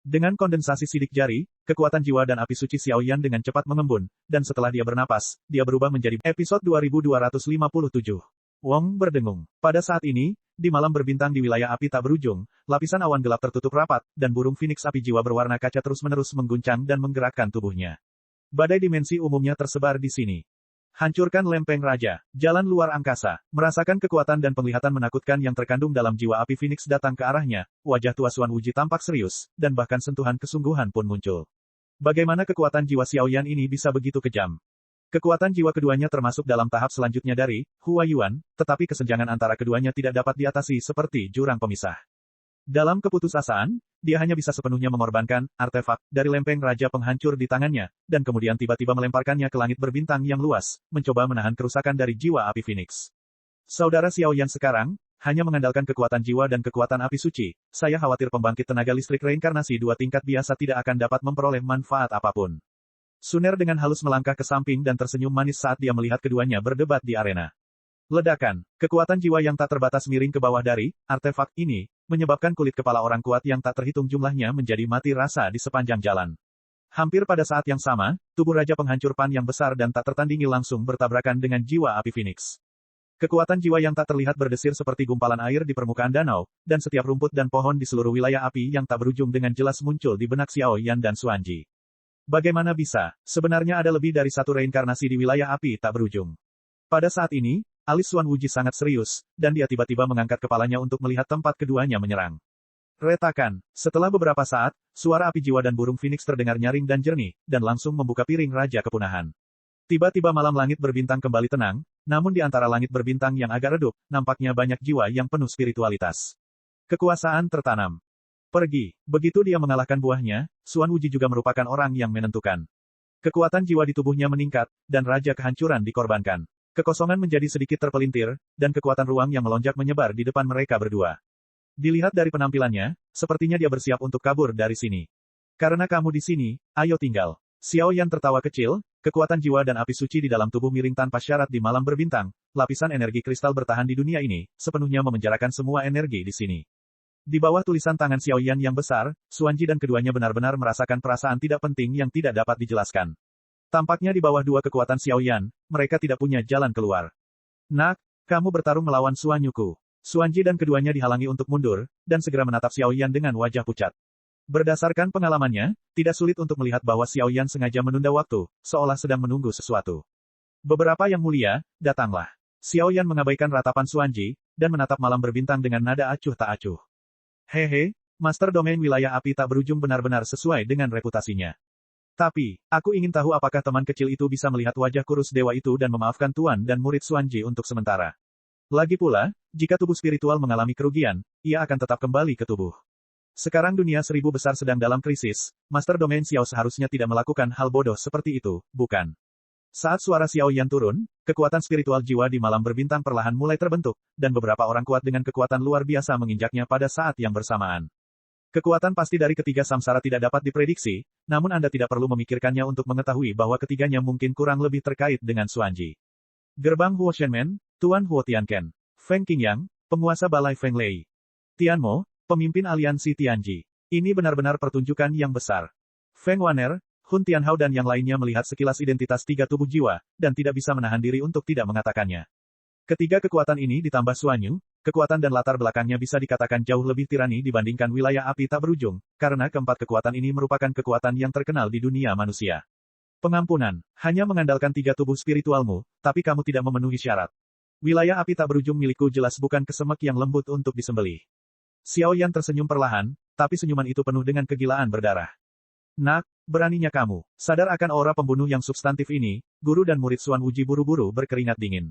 Dengan kondensasi sidik jari, kekuatan jiwa dan api suci Xiao Yan dengan cepat mengembun, dan setelah dia bernapas, dia berubah menjadi episode 2257. Wong berdengung. Pada saat ini, di malam berbintang di wilayah api tak berujung, lapisan awan gelap tertutup rapat, dan burung phoenix api jiwa berwarna kaca terus-menerus mengguncang dan menggerakkan tubuhnya. Badai dimensi umumnya tersebar di sini. Hancurkan lempeng raja, jalan luar angkasa, merasakan kekuatan dan penglihatan menakutkan yang terkandung dalam jiwa api phoenix datang ke arahnya, wajah tua Xuan Wuji tampak serius, dan bahkan sentuhan kesungguhan pun muncul. Bagaimana kekuatan jiwa Xiaoyan ini bisa begitu kejam? Kekuatan jiwa keduanya termasuk dalam tahap selanjutnya dari Hua Yuan, tetapi kesenjangan antara keduanya tidak dapat diatasi seperti jurang pemisah. Dalam keputusasaan, dia hanya bisa sepenuhnya mengorbankan artefak dari lempeng Raja Penghancur di tangannya, dan kemudian tiba-tiba melemparkannya ke langit berbintang yang luas, mencoba menahan kerusakan dari jiwa api Phoenix. Saudara Xiaoyan sekarang, hanya mengandalkan kekuatan jiwa dan kekuatan api suci, saya khawatir pembangkit tenaga listrik reinkarnasi 2 tingkat biasa tidak akan dapat memperoleh manfaat apapun. Suner dengan halus melangkah ke samping dan tersenyum manis saat dia melihat keduanya berdebat di arena. Ledakan, kekuatan jiwa yang tak terbatas miring ke bawah dari artefak ini, menyebabkan kulit kepala orang kuat yang tak terhitung jumlahnya menjadi mati rasa di sepanjang jalan. Hampir pada saat yang sama, tubuh Raja Penghancur Pan yang besar dan tak tertandingi langsung bertabrakan dengan jiwa api Phoenix. Kekuatan jiwa yang tak terlihat berdesir seperti gumpalan air di permukaan danau, dan setiap rumput dan pohon di seluruh wilayah api yang tak berujung dengan jelas muncul di benak Xiao Yan dan Xuanji. Bagaimana bisa? Sebenarnya ada lebih dari satu reinkarnasi di wilayah api tak berujung. Pada saat ini, alis Xuan Wuji sangat serius, dan dia tiba-tiba mengangkat kepalanya untuk melihat tempat keduanya menyerang. Retakan. Setelah beberapa saat, suara api jiwa dan burung Phoenix terdengar nyaring dan jernih, dan langsung membuka piring Raja Kepunahan. Tiba-tiba malam langit berbintang kembali tenang, namun di antara langit berbintang yang agak redup, nampaknya banyak jiwa yang penuh spiritualitas. Kekuasaan tertanam. Pergi. Begitu dia mengalahkan buahnya, Xuan Wuji juga merupakan orang yang menentukan. Kekuatan jiwa di tubuhnya meningkat, dan Raja Kehancuran dikorbankan. Kekosongan menjadi sedikit terpelintir, dan kekuatan ruang yang melonjak menyebar di depan mereka berdua. Dilihat dari penampilannya, sepertinya dia bersiap untuk kabur dari sini. Karena kamu di sini, ayo tinggal. Xiao Yan tertawa kecil, kekuatan jiwa dan api suci di dalam tubuh miring tanpa syarat di malam berbintang, lapisan energi kristal bertahan di dunia ini, sepenuhnya memenjarakan semua energi di sini. Di bawah tulisan tangan Xiao Yan yang besar, Xuanji dan keduanya benar-benar merasakan perasaan tidak penting yang tidak dapat dijelaskan. Tampaknya di bawah dua kekuatan Xiao Yan, mereka tidak punya jalan keluar. Nak, kamu bertarung melawan Xuanyuku. Xuanji dan keduanya dihalangi untuk mundur, dan segera menatap Xiao Yan dengan wajah pucat. Berdasarkan pengalamannya, tidak sulit untuk melihat bahwa Xiao Yan sengaja menunda waktu, seolah sedang menunggu sesuatu. Beberapa yang mulia, datanglah. Xiao Yan mengabaikan ratapan Xuanji, dan menatap malam berbintang dengan nada acuh tak acuh. Hehe, Master Domain Wilayah Api tak berujung benar-benar sesuai dengan reputasinya. Tapi, aku ingin tahu apakah teman kecil itu bisa melihat wajah kurus dewa itu dan memaafkan tuan dan murid Xuanji untuk sementara. Lagi pula, jika tubuh spiritual mengalami kerugian, ia akan tetap kembali ke tubuh. Sekarang dunia 1000 besar sedang dalam krisis, Master Domain Xiao seharusnya tidak melakukan hal bodoh seperti itu, bukan? Saat suara Xiao Yan turun, kekuatan spiritual jiwa di malam berbintang perlahan mulai terbentuk, dan beberapa orang kuat dengan kekuatan luar biasa menginjaknya pada saat yang bersamaan. Kekuatan pasti dari ketiga samsara tidak dapat diprediksi, namun Anda tidak perlu memikirkannya untuk mengetahui bahwa ketiganya mungkin kurang lebih terkait dengan Xuanji. Gerbang Huo Shenmen, Tuan Huo Tianken, Feng Qingyang, penguasa Balai Feng Lei. Tianmo, pemimpin aliansi Tianji. Ini benar-benar pertunjukan yang besar. Feng Waner, Hun Tianhao dan yang lainnya melihat sekilas identitas tiga tubuh jiwa, dan tidak bisa menahan diri untuk tidak mengatakannya. Ketiga kekuatan ini ditambah Xuanyu, kekuatan dan latar belakangnya bisa dikatakan jauh lebih tirani dibandingkan wilayah api tak berujung, karena keempat kekuatan ini merupakan kekuatan yang terkenal di dunia manusia. Pengampunan, hanya mengandalkan tiga tubuh spiritualmu, tapi kamu tidak memenuhi syarat. Wilayah api tak berujung milikku jelas bukan kesemek yang lembut untuk disembelih. Xiao Yan tersenyum perlahan, tapi senyuman itu penuh dengan kegilaan berdarah. Nak, beraninya kamu. Sadar akan aura pembunuh yang substantif ini, guru dan murid Xuan Wuji buru-buru berkeringat dingin.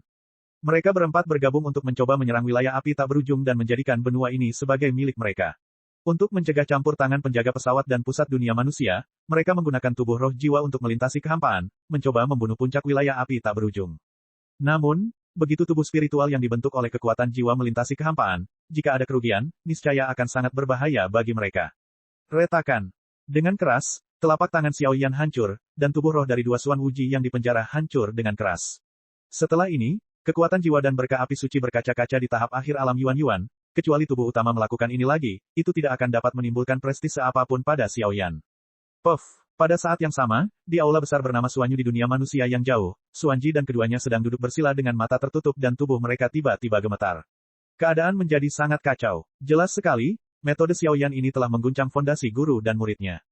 Mereka berempat bergabung untuk mencoba menyerang wilayah api tak berujung dan menjadikan benua ini sebagai milik mereka. Untuk mencegah campur tangan penjaga pesawat dan pusat dunia manusia, mereka menggunakan tubuh roh jiwa untuk melintasi kehampaan, mencoba membunuh puncak wilayah api tak berujung. Namun, begitu tubuh spiritual yang dibentuk oleh kekuatan jiwa melintasi kehampaan, jika ada kerugian, niscaya akan sangat berbahaya bagi mereka. Retakan. Dengan keras, telapak tangan Xiao Yan hancur, dan tubuh roh dari dua Xuan Wuji yang dipenjara hancur dengan keras. Setelah ini, kekuatan jiwa dan berkah api suci berkaca-kaca di tahap akhir alam Yuan-Yuan, kecuali tubuh utama melakukan ini lagi, itu tidak akan dapat menimbulkan prestise apapun pada Xiao Yan. Puff! Pada saat yang sama, di aula besar bernama Xuanyu di dunia manusia yang jauh, Xuanji dan keduanya sedang duduk bersila dengan mata tertutup dan tubuh mereka tiba-tiba gemetar. Keadaan menjadi sangat kacau. Jelas sekali, metode Xiao Yan ini telah mengguncang fondasi guru dan muridnya.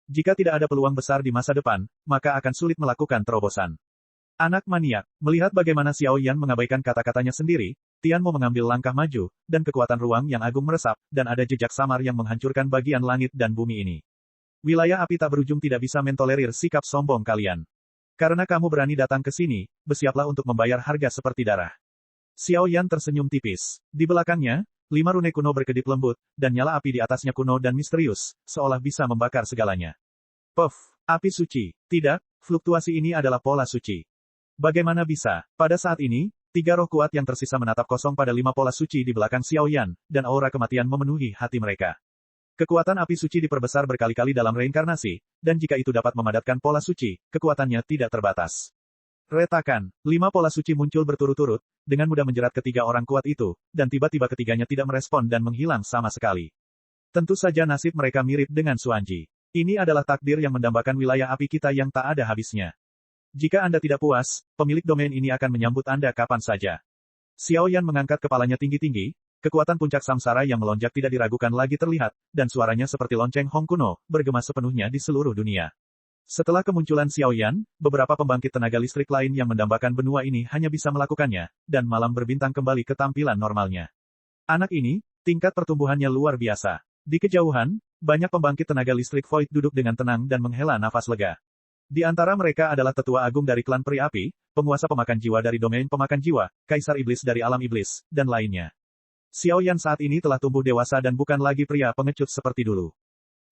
Jika tidak ada peluang besar di masa depan, maka akan sulit melakukan terobosan. Anak maniak, melihat bagaimana Xiao Yan mengabaikan kata-katanya sendiri, Tianmo mengambil langkah maju, dan kekuatan ruang yang agung meresap, dan ada jejak samar yang menghancurkan bagian langit dan bumi ini. Wilayah api tak berujung tidak bisa mentolerir sikap sombong kalian. Karena kamu berani datang ke sini, bersiaplah untuk membayar harga seperti darah. Xiao Yan tersenyum tipis. Di belakangnya, 5 rune kuno berkedip lembut, dan nyala api di atasnya kuno dan misterius, seolah bisa membakar segalanya. Puff, api suci. Tidak, fluktuasi ini adalah pola suci. Bagaimana bisa? Pada saat ini, 3 roh kuat yang tersisa menatap kosong pada 5 pola suci di belakang Xiao Yan, dan aura kematian memenuhi hati mereka. Kekuatan api suci diperbesar berkali-kali dalam reinkarnasi, dan jika itu dapat memadatkan pola suci, kekuatannya tidak terbatas. Retakan, 5 pola suci muncul berturut-turut, dengan mudah menjerat ketiga orang kuat itu, dan tiba-tiba ketiganya tidak merespon dan menghilang sama sekali. Tentu saja nasib mereka mirip dengan Xuanji. Ini adalah takdir yang mendambakan wilayah api kita yang tak ada habisnya. Jika Anda tidak puas, pemilik domain ini akan menyambut Anda kapan saja. Xiao Yan mengangkat kepalanya tinggi-tinggi. Kekuatan puncak samsara yang melonjak tidak diragukan lagi terlihat, dan suaranya seperti lonceng Hong kuno, bergema sepenuhnya di seluruh dunia. Setelah kemunculan Xiao Yan, beberapa pembangkit tenaga listrik lain yang mendambakan benua ini hanya bisa melakukannya, dan malam berbintang kembali ke tampilan normalnya. Anak ini, tingkat pertumbuhannya luar biasa. Di kejauhan, banyak pembangkit tenaga listrik Void duduk dengan tenang dan menghela nafas lega. Di antara mereka adalah tetua agung dari klan peri api, penguasa pemakan jiwa dari domain pemakan jiwa, kaisar iblis dari alam iblis, dan lainnya. Xiao Yan saat ini telah tumbuh dewasa dan bukan lagi pria pengecut seperti dulu.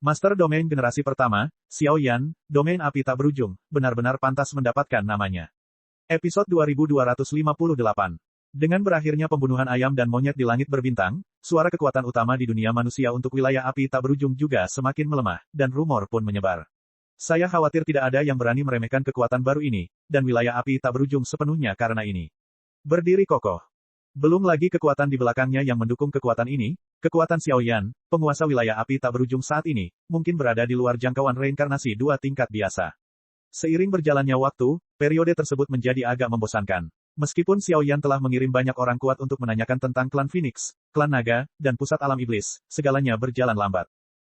Master domain generasi pertama, Xiao Yan, domain api tak berujung, benar-benar pantas mendapatkan namanya. Episode 2258. Dengan berakhirnya pembunuhan ayam dan monyet di langit berbintang, suara kekuatan utama di dunia manusia untuk wilayah api tak berujung juga semakin melemah, dan rumor pun menyebar. Saya khawatir tidak ada yang berani meremehkan kekuatan baru ini, dan wilayah api tak berujung sepenuhnya karena ini. Berdiri kokoh. Belum lagi kekuatan di belakangnya yang mendukung kekuatan ini, kekuatan Xiao Yan, penguasa wilayah api tak berujung saat ini, mungkin berada di luar jangkauan reinkarnasi 2 tingkat biasa. Seiring berjalannya waktu, periode tersebut menjadi agak membosankan. Meskipun Xiao Yan telah mengirim banyak orang kuat untuk menanyakan tentang klan Phoenix, klan naga, dan pusat alam iblis, segalanya berjalan lambat.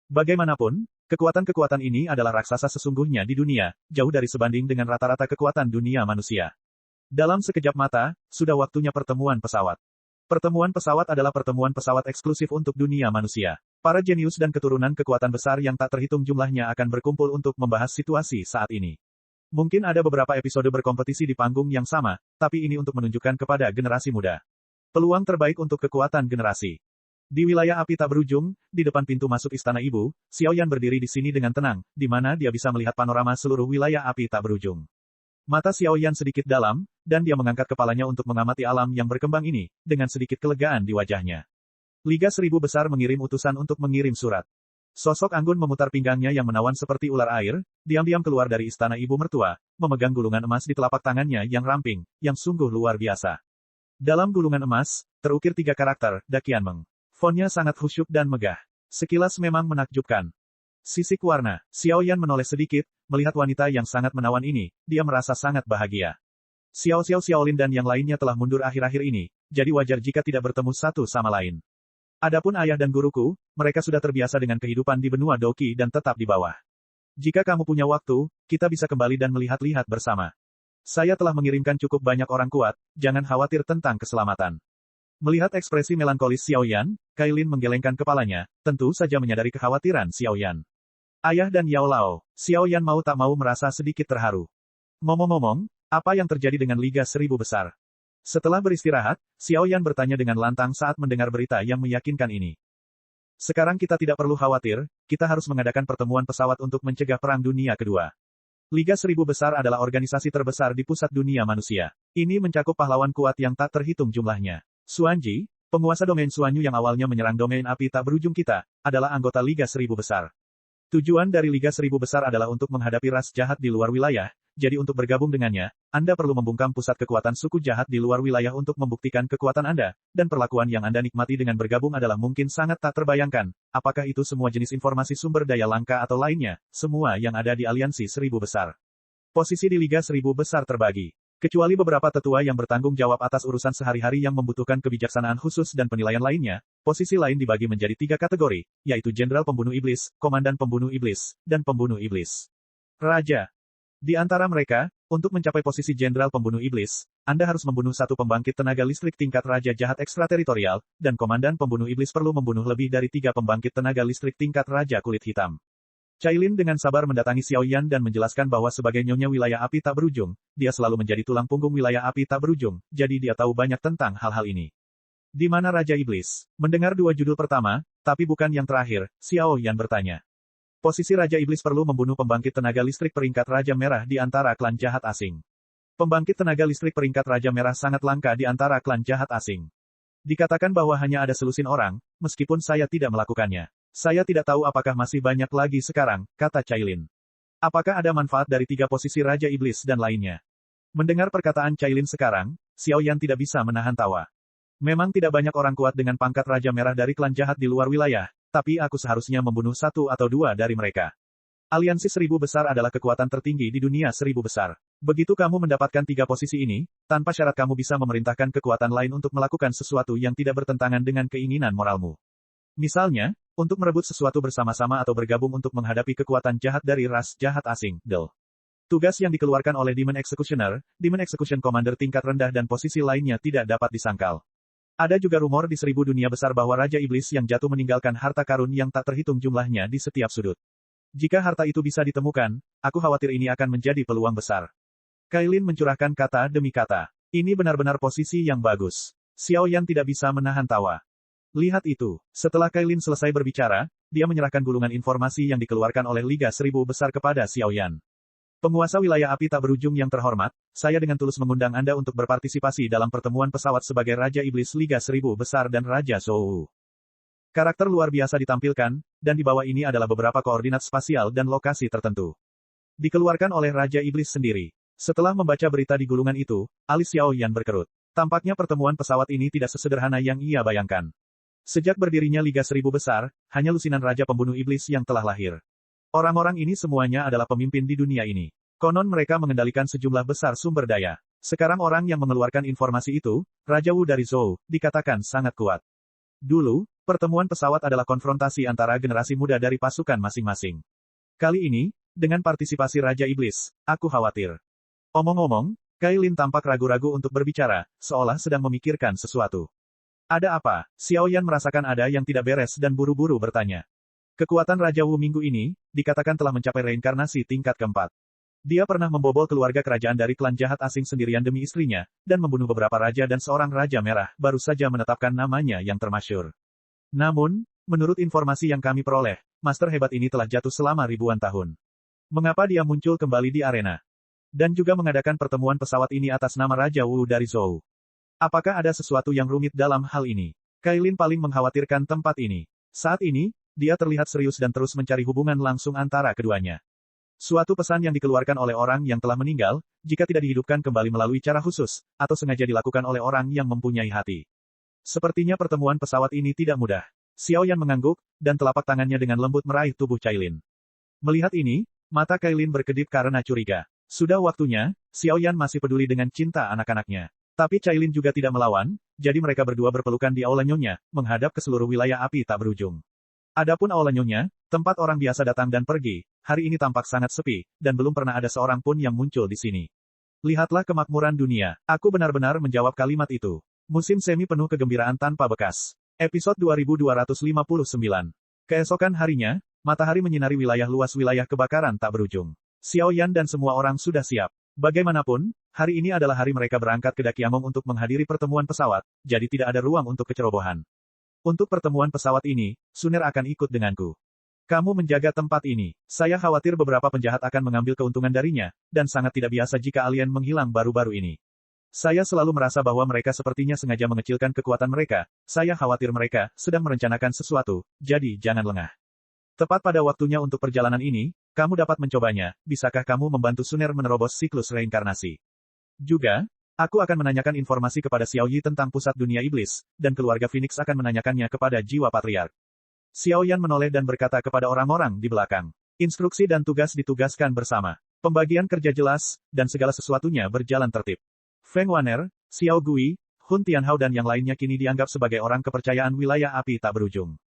Bagaimanapun, kekuatan-kekuatan ini adalah raksasa sesungguhnya di dunia, jauh dari sebanding dengan rata-rata kekuatan dunia manusia. Dalam sekejap mata, sudah waktunya pertemuan pesawat. Pertemuan pesawat adalah pertemuan pesawat eksklusif untuk dunia manusia. Para jenius dan keturunan kekuatan besar yang tak terhitung jumlahnya akan berkumpul untuk membahas situasi saat ini. Mungkin ada beberapa episode berkompetisi di panggung yang sama, tapi ini untuk menunjukkan kepada generasi muda. Peluang terbaik untuk kekuatan generasi. Di wilayah api tak berujung, di depan pintu masuk istana ibu, Xiao Yan berdiri di sini dengan tenang, di mana dia bisa melihat panorama seluruh wilayah api tak berujung. Mata Xiao Yan sedikit dalam, dan dia mengangkat kepalanya untuk mengamati alam yang berkembang ini, dengan sedikit kelegaan di wajahnya. Liga Seribu Besar mengirim utusan untuk mengirim surat. Sosok anggun memutar pinggangnya yang menawan seperti ular air, diam-diam keluar dari istana ibu mertua, memegang gulungan emas di telapak tangannya yang ramping, yang sungguh luar biasa. Dalam gulungan emas, terukir 3 karakter, Daqianmeng. Fontnya sangat khusyuk dan megah. Sekilas memang menakjubkan. Sisik warna, Xiao Yan menoleh sedikit, melihat wanita yang sangat menawan ini, dia merasa sangat bahagia. Xiao Xiaolin dan yang lainnya telah mundur akhir-akhir ini, jadi wajar jika tidak bertemu satu sama lain. Adapun ayah dan guruku, mereka sudah terbiasa dengan kehidupan di benua Doqi dan tetap di bawah. Jika kamu punya waktu, kita bisa kembali dan melihat-lihat bersama. Saya telah mengirimkan cukup banyak orang kuat, jangan khawatir tentang keselamatan. Melihat ekspresi melankolis Xiao Yan, Kailin menggelengkan kepalanya, tentu saja menyadari kekhawatiran Xiao Yan. Ayah dan Yao Lao, Xiao Yan mau tak mau merasa sedikit terharu. Ngomong-ngomong, apa yang terjadi dengan Liga Seribu Besar? Setelah beristirahat, Xiao Yan bertanya dengan lantang saat mendengar berita yang meyakinkan ini. Sekarang kita tidak perlu khawatir, kita harus mengadakan pertemuan pesawat untuk mencegah Perang Dunia Kedua. Liga Seribu Besar adalah organisasi terbesar di pusat dunia manusia. Ini mencakup pahlawan kuat yang tak terhitung jumlahnya. Xuanji, penguasa domain Xuanyu yang awalnya menyerang domain api tak berujung kita, adalah anggota Liga Seribu Besar. Tujuan dari Liga Seribu Besar adalah untuk menghadapi ras jahat di luar wilayah, jadi untuk bergabung dengannya, Anda perlu membungkam pusat kekuatan suku jahat di luar wilayah untuk membuktikan kekuatan Anda, dan perlakuan yang Anda nikmati dengan bergabung adalah mungkin sangat tak terbayangkan. Apakah itu semua jenis informasi sumber daya langka atau lainnya, semua yang ada di Aliansi Seribu Besar. Posisi di Liga Seribu Besar terbagi. Kecuali beberapa tetua yang bertanggung jawab atas urusan sehari-hari yang membutuhkan kebijaksanaan khusus dan penilaian lainnya, posisi lain dibagi menjadi 3 kategori, yaitu Jenderal Pembunuh Iblis, Komandan Pembunuh Iblis, dan Pembunuh Iblis. Raja. Di antara mereka, untuk mencapai posisi Jenderal Pembunuh Iblis, Anda harus membunuh 1 pembangkit tenaga listrik tingkat Raja Jahat ekstrateritorial, dan Komandan Pembunuh Iblis perlu membunuh lebih dari 3 pembangkit tenaga listrik tingkat Raja Kulit Hitam. Cailin dengan sabar mendatangi Xiao Yan dan menjelaskan bahwa sebagai nyonya wilayah api tak berujung, dia selalu menjadi tulang punggung wilayah api tak berujung, jadi dia tahu banyak tentang hal-hal ini. Di mana Raja Iblis? Mendengar dua judul pertama, tapi bukan yang terakhir, Xiao Yan bertanya. Posisi Raja Iblis perlu membunuh pembangkit tenaga listrik peringkat Raja Merah di antara klan jahat asing. Pembangkit tenaga listrik peringkat Raja Merah sangat langka di antara klan jahat asing. Dikatakan bahwa hanya ada selusin orang, meskipun saya tidak melakukannya. Saya tidak tahu apakah masih banyak lagi sekarang, kata Cailin. Apakah ada manfaat dari tiga posisi Raja Iblis dan lainnya? Mendengar perkataan Cailin sekarang, Xiao Yan tidak bisa menahan tawa. Memang tidak banyak orang kuat dengan pangkat Raja Merah dari klan jahat di luar wilayah, tapi aku seharusnya membunuh satu atau dua dari mereka. Aliansi Seribu Besar adalah kekuatan tertinggi di dunia Seribu Besar. Begitu kamu mendapatkan tiga posisi ini, tanpa syarat kamu bisa memerintahkan kekuatan lain untuk melakukan sesuatu yang tidak bertentangan dengan keinginan moralmu. Misalnya, untuk merebut sesuatu bersama-sama atau bergabung untuk menghadapi kekuatan jahat dari ras jahat asing, DEL. Tugas yang dikeluarkan oleh Demon Executioner, Demon Execution Commander tingkat rendah dan posisi lainnya tidak dapat disangkal. Ada juga rumor di seribu dunia besar bahwa Raja Iblis yang jatuh meninggalkan harta karun yang tak terhitung jumlahnya di setiap sudut. Jika harta itu bisa ditemukan, aku khawatir ini akan menjadi peluang besar. Cailin mencurahkan kata demi kata. Ini benar-benar posisi yang bagus. Xiao Yan tidak bisa menahan tawa. Lihat itu. Setelah Cailin selesai berbicara, dia menyerahkan gulungan informasi yang dikeluarkan oleh Liga Seribu Besar kepada Xiao Yan. Penguasa wilayah api tak berujung yang terhormat, saya dengan tulus mengundang Anda untuk berpartisipasi dalam pertemuan pesawat sebagai Raja Iblis Liga Seribu Besar dan Raja Zhou. Karakter luar biasa ditampilkan, dan di bawah ini adalah beberapa koordinat spasial dan lokasi tertentu. Dikeluarkan oleh Raja Iblis sendiri. Setelah membaca berita di gulungan itu, alis Xiao Yan berkerut. Tampaknya pertemuan pesawat ini tidak sesederhana yang ia bayangkan. Sejak berdirinya Liga Seribu Besar, hanya lusinan Raja Pembunuh Iblis yang telah lahir. Orang-orang ini semuanya adalah pemimpin di dunia ini. Konon mereka mengendalikan sejumlah besar sumber daya. Sekarang orang yang mengeluarkan informasi itu, Raja Wu dari Zhou, dikatakan sangat kuat. Dulu, pertemuan pesawat adalah konfrontasi antara generasi muda dari pasukan masing-masing. Kali ini, dengan partisipasi Raja Iblis, aku khawatir. Omong-omong, Cailin tampak ragu-ragu untuk berbicara, seolah sedang memikirkan sesuatu. Ada apa? Xiao Yan merasakan ada yang tidak beres dan buru-buru bertanya. Kekuatan Raja Wu minggu ini, dikatakan telah mencapai reinkarnasi tingkat keempat. Dia pernah membobol keluarga kerajaan dari klan jahat asing sendirian demi istrinya, dan membunuh beberapa raja dan seorang Raja Merah, baru saja menetapkan namanya yang termasyhur. Namun, menurut informasi yang kami peroleh, master hebat ini telah jatuh selama ribuan tahun. Mengapa dia muncul kembali di arena? Dan juga mengadakan pertemuan pesawat ini atas nama Raja Wu dari Zhou. Apakah ada sesuatu yang rumit dalam hal ini? Cailin paling mengkhawatirkan tempat ini. Saat ini, dia terlihat serius dan terus mencari hubungan langsung antara keduanya. Suatu pesan yang dikeluarkan oleh orang yang telah meninggal, jika tidak dihidupkan kembali melalui cara khusus, atau sengaja dilakukan oleh orang yang mempunyai hati. Sepertinya pertemuan pesawat ini tidak mudah. Xiao Yan mengangguk, dan telapak tangannya dengan lembut meraih tubuh Cailin. Melihat ini, mata Cailin berkedip karena curiga. Sudah waktunya, Xiao Yan masih peduli dengan cinta anak-anaknya. Tapi Cailin juga tidak melawan, jadi mereka berdua berpelukan di Aula Nyonya, menghadap ke seluruh wilayah api tak berujung. Adapun Aula Nyonya, tempat orang biasa datang dan pergi, hari ini tampak sangat sepi, dan belum pernah ada seorang pun yang muncul di sini. Lihatlah kemakmuran dunia. Aku benar-benar menjawab kalimat itu. Musim semi penuh kegembiraan tanpa bekas. Episode 2259. Keesokan harinya, matahari menyinari wilayah luas wilayah kebakaran tak berujung. Xiao Yan dan semua orang sudah siap. Bagaimanapun, hari ini adalah hari mereka berangkat ke Dakiamong untuk menghadiri pertemuan pesawat, jadi tidak ada ruang untuk kecerobohan. Untuk pertemuan pesawat ini, Suner akan ikut denganku. Kamu menjaga tempat ini. Saya khawatir beberapa penjahat akan mengambil keuntungan darinya, dan sangat tidak biasa jika alien menghilang baru-baru ini. Saya selalu merasa bahwa mereka sepertinya sengaja mengecilkan kekuatan mereka, saya khawatir mereka sedang merencanakan sesuatu, jadi jangan lengah. Tepat pada waktunya untuk perjalanan ini, kamu dapat mencobanya, bisakah kamu membantu Suner menerobos siklus reinkarnasi? Juga, aku akan menanyakan informasi kepada Xiao Yi tentang pusat dunia iblis, dan keluarga Phoenix akan menanyakannya kepada jiwa patriark. Xiao Yan menoleh dan berkata kepada orang-orang di belakang. Instruksi dan tugas ditugaskan bersama. Pembagian kerja jelas, dan segala sesuatunya berjalan tertib. Feng Waner, Xiao Gui, Hun Tianhao dan yang lainnya kini dianggap sebagai orang kepercayaan wilayah api tak berujung.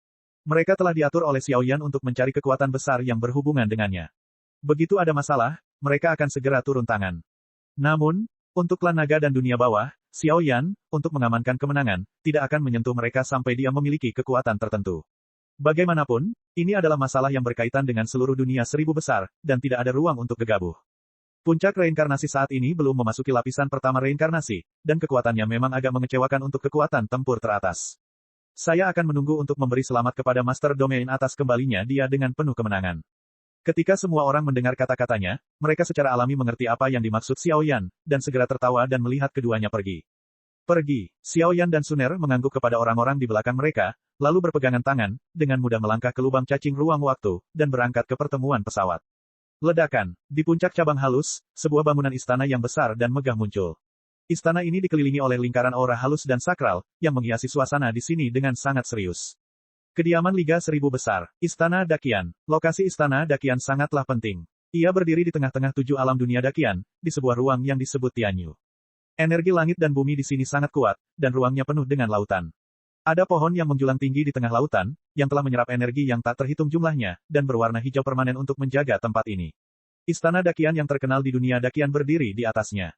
Mereka telah diatur oleh Xiao Yan untuk mencari kekuatan besar yang berhubungan dengannya. Begitu ada masalah, mereka akan segera turun tangan. Namun, untuk klan naga dan dunia bawah, Xiao Yan, untuk mengamankan kemenangan, tidak akan menyentuh mereka sampai dia memiliki kekuatan tertentu. Bagaimanapun, ini adalah masalah yang berkaitan dengan seluruh dunia seribu besar, dan tidak ada ruang untuk gegabah. Puncak reinkarnasi saat ini belum memasuki lapisan pertama reinkarnasi, dan kekuatannya memang agak mengecewakan untuk kekuatan tempur teratas. Saya akan menunggu untuk memberi selamat kepada Master Domain atas kembalinya dia dengan penuh kemenangan. Ketika semua orang mendengar kata-katanya, mereka secara alami mengerti apa yang dimaksud Xiao Yan, dan segera tertawa dan melihat keduanya pergi. Pergi, Xiao Yan dan Suner mengangguk kepada orang-orang di belakang mereka, lalu berpegangan tangan, dengan mudah melangkah ke lubang cacing ruang waktu, dan berangkat ke pertemuan pesawat. Ledakan, di puncak cabang halus, sebuah bangunan istana yang besar dan megah muncul. Istana ini dikelilingi oleh lingkaran aura halus dan sakral, yang menghiasi suasana di sini dengan sangat serius. Kediaman Liga Seribu Besar, Istana Dakian. Lokasi Istana Dakian sangatlah penting. Ia berdiri di tengah-tengah 7 alam dunia Dakian, di sebuah ruang yang disebut Tianyu. Energi langit dan bumi di sini sangat kuat, dan ruangnya penuh dengan lautan. Ada pohon yang menjulang tinggi di tengah lautan, yang telah menyerap energi yang tak terhitung jumlahnya, dan berwarna hijau permanen untuk menjaga tempat ini. Istana Dakian yang terkenal di dunia Dakian berdiri di atasnya.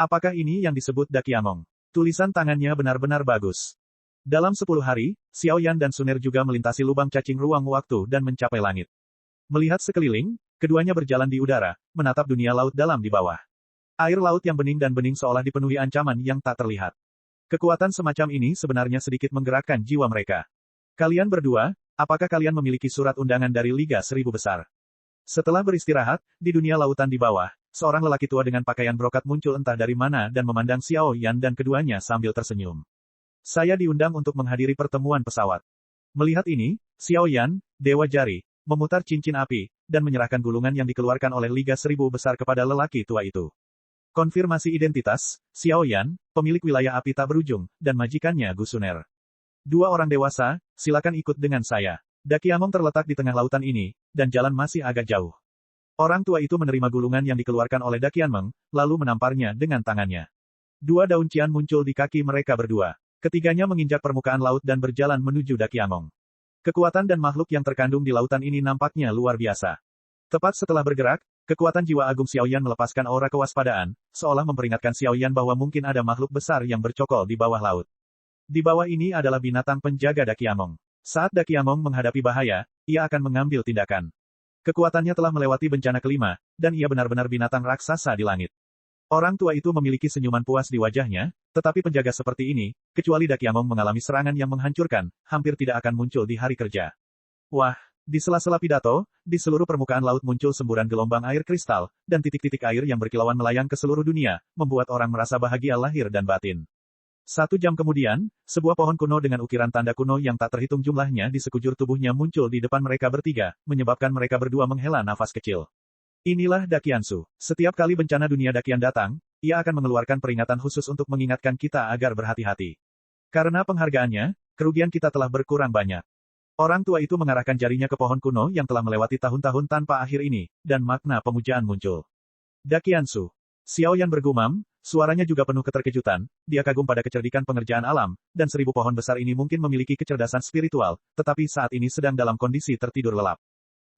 Apakah ini yang disebut Dakiamong? Tulisan tangannya benar-benar bagus. Dalam 10 hari, Xiao Yan dan Suner juga melintasi lubang cacing ruang waktu dan mencapai langit. Melihat sekeliling, keduanya berjalan di udara, menatap dunia laut dalam di bawah. Air laut yang bening dan bening seolah dipenuhi ancaman yang tak terlihat. Kekuatan semacam ini sebenarnya sedikit menggerakkan jiwa mereka. Kalian berdua, apakah kalian memiliki surat undangan dari Liga Seribu Besar? Setelah beristirahat, di dunia lautan di bawah, seorang lelaki tua dengan pakaian brokat muncul entah dari mana dan memandang Xiao Yan dan keduanya sambil tersenyum. Saya diundang untuk menghadiri pertemuan pesawat. Melihat ini, Xiao Yan, Dewa Jari, memutar cincin api, dan menyerahkan gulungan yang dikeluarkan oleh Liga Seribu Besar kepada lelaki tua itu. Konfirmasi identitas, Xiao Yan, pemilik wilayah api tak berujung, dan majikannya Gu Suner. 2 orang dewasa, silakan ikut dengan saya. Dakiamong terletak di tengah lautan ini, dan jalan masih agak jauh. Orang tua itu menerima gulungan yang dikeluarkan oleh Dakiamong, lalu menamparnya dengan tangannya. 2 daun cian muncul di kaki mereka berdua. Ketiganya menginjak permukaan laut dan berjalan menuju Dakiamong. Kekuatan dan makhluk yang terkandung di lautan ini nampaknya luar biasa. Tepat setelah bergerak, kekuatan jiwa agung Xiao Yan melepaskan aura kewaspadaan, seolah memperingatkan Xiao Yan bahwa mungkin ada makhluk besar yang bercokol di bawah laut. Di bawah ini adalah binatang penjaga Dakiamong. Saat Dakiamong menghadapi bahaya, ia akan mengambil tindakan. Kekuatannya telah melewati bencana kelima, dan ia benar-benar binatang raksasa di langit. Orang tua itu memiliki senyuman puas di wajahnya, tetapi penjaga seperti ini, kecuali Dakiamong mengalami serangan yang menghancurkan, hampir tidak akan muncul di hari kerja. Wah, di sela-sela pidato, di seluruh permukaan laut muncul semburan gelombang air kristal, dan titik-titik air yang berkilauan melayang ke seluruh dunia, membuat orang merasa bahagia lahir dan batin. 1 jam kemudian, sebuah pohon kuno dengan ukiran tanda kuno yang tak terhitung jumlahnya di sekujur tubuhnya muncul di depan mereka bertiga, menyebabkan mereka berdua menghela nafas kecil. Inilah Dakiansu. Setiap kali bencana dunia Dakian datang, ia akan mengeluarkan peringatan khusus untuk mengingatkan kita agar berhati-hati. Karena penghargaannya, kerugian kita telah berkurang banyak. Orang tua itu mengarahkan jarinya ke pohon kuno yang telah melewati tahun-tahun tanpa akhir ini, dan makna pemujaan muncul. Dakiansu. Xiao Yan bergumam, suaranya juga penuh keterkejutan, dia kagum pada kecerdikan pengerjaan alam, dan 1000 pohon besar ini mungkin memiliki kecerdasan spiritual, tetapi saat ini sedang dalam kondisi tertidur lelap.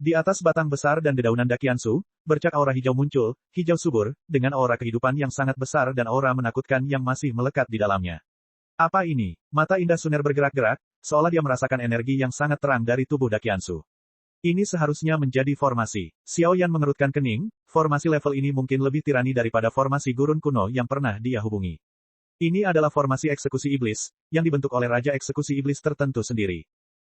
Di atas batang besar dan dedaunan Dakiansu, bercak aura hijau muncul, hijau subur, dengan aura kehidupan yang sangat besar dan aura menakutkan yang masih melekat di dalamnya. Apa ini? Mata indah Suner bergerak-gerak, seolah dia merasakan energi yang sangat terang dari tubuh Dakiansu. Ini seharusnya menjadi formasi. Xiao Yan mengerutkan kening, formasi level ini mungkin lebih tirani daripada formasi gurun kuno yang pernah dia hubungi. Ini adalah formasi eksekusi iblis, yang dibentuk oleh Raja Eksekusi Iblis tertentu sendiri.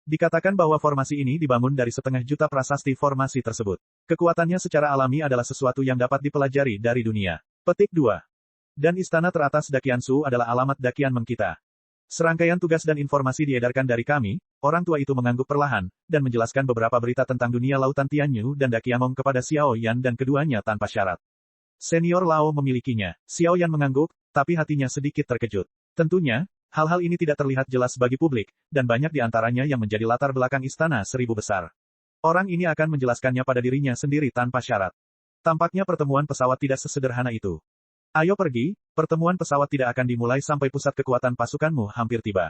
Dikatakan bahwa formasi ini dibangun dari 1,5 juta prasasti formasi tersebut. Kekuatannya secara alami adalah sesuatu yang dapat dipelajari dari dunia. Petik 2. Dan istana teratas Dakiansu adalah alamat Dakianmeng kita. Serangkaian tugas dan informasi diedarkan dari kami, orang tua itu mengangguk perlahan, dan menjelaskan beberapa berita tentang dunia lautan Tianyu dan Dakiamong kepada Xiao Yan dan keduanya tanpa syarat. Senior Lao memilikinya. Xiao Yan mengangguk, tapi hatinya sedikit terkejut. Tentunya, hal-hal ini tidak terlihat jelas bagi publik, dan banyak di antaranya yang menjadi latar belakang istana 1000 besar. Orang ini akan menjelaskannya pada dirinya sendiri tanpa syarat. Tampaknya pertemuan pesawat tidak sesederhana itu. Ayo pergi, pertemuan pesawat tidak akan dimulai sampai pusat kekuatan pasukanmu hampir tiba.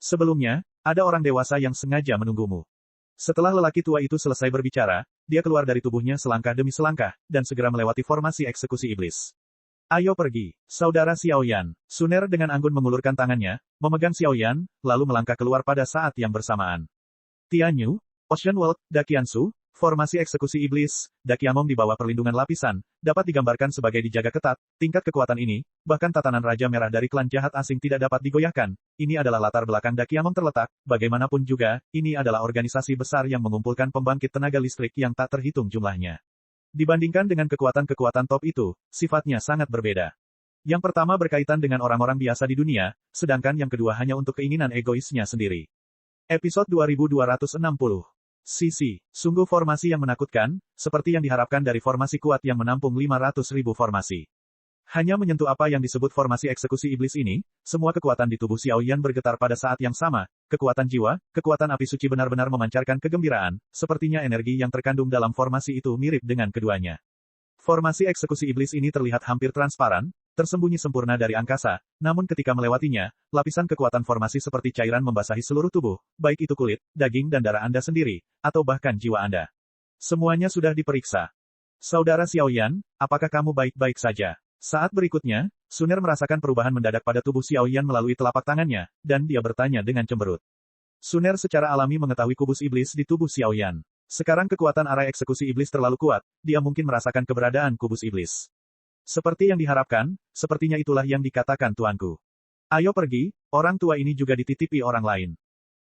Sebelumnya, ada orang dewasa yang sengaja menunggumu. Setelah lelaki tua itu selesai berbicara, dia keluar dari tubuhnya selangkah demi selangkah, dan segera melewati formasi eksekusi iblis. Ayo pergi, saudara Xiao Yan. Suner dengan anggun mengulurkan tangannya, memegang Xiao Yan, lalu melangkah keluar pada saat yang bersamaan. Tianyu, Ocean World, Dakiansu, formasi eksekusi iblis, Dakiamong di bawah perlindungan lapisan, dapat digambarkan sebagai dijaga ketat. Tingkat kekuatan ini, bahkan tatanan Raja Merah dari klan jahat asing tidak dapat digoyahkan. Ini adalah latar belakang Dakiamong terletak. Bagaimanapun juga, ini adalah organisasi besar yang mengumpulkan pembangkit tenaga listrik yang tak terhitung jumlahnya. Dibandingkan dengan kekuatan-kekuatan top itu, sifatnya sangat berbeda. Yang pertama berkaitan dengan orang-orang biasa di dunia, sedangkan yang kedua hanya untuk keinginan egoisnya sendiri. Episode 2260. Sisi, sungguh formasi yang menakutkan, seperti yang diharapkan dari formasi kuat yang menampung 500.000 formasi. Hanya menyentuh apa yang disebut formasi eksekusi iblis ini, semua kekuatan di tubuh Xiao Yan bergetar pada saat yang sama. Kekuatan jiwa, kekuatan api suci benar-benar memancarkan kegembiraan, sepertinya energi yang terkandung dalam formasi itu mirip dengan keduanya. Formasi eksekusi iblis ini terlihat hampir transparan, tersembunyi sempurna dari angkasa, namun ketika melewatinya, lapisan kekuatan formasi seperti cairan membasahi seluruh tubuh, baik itu kulit, daging dan darah Anda sendiri, atau bahkan jiwa Anda. Semuanya sudah diperiksa. Saudara Xiao Yan, apakah kamu baik-baik saja? Saat berikutnya, Suner merasakan perubahan mendadak pada tubuh Xiao Yan melalui telapak tangannya, dan dia bertanya dengan cemberut. Suner secara alami mengetahui kubus iblis di tubuh Xiao Yan. Sekarang kekuatan arai eksekusi iblis terlalu kuat, dia mungkin merasakan keberadaan kubus iblis. Seperti yang diharapkan, sepertinya itulah yang dikatakan tuanku. Ayo pergi, orang tua ini juga dititipi orang lain.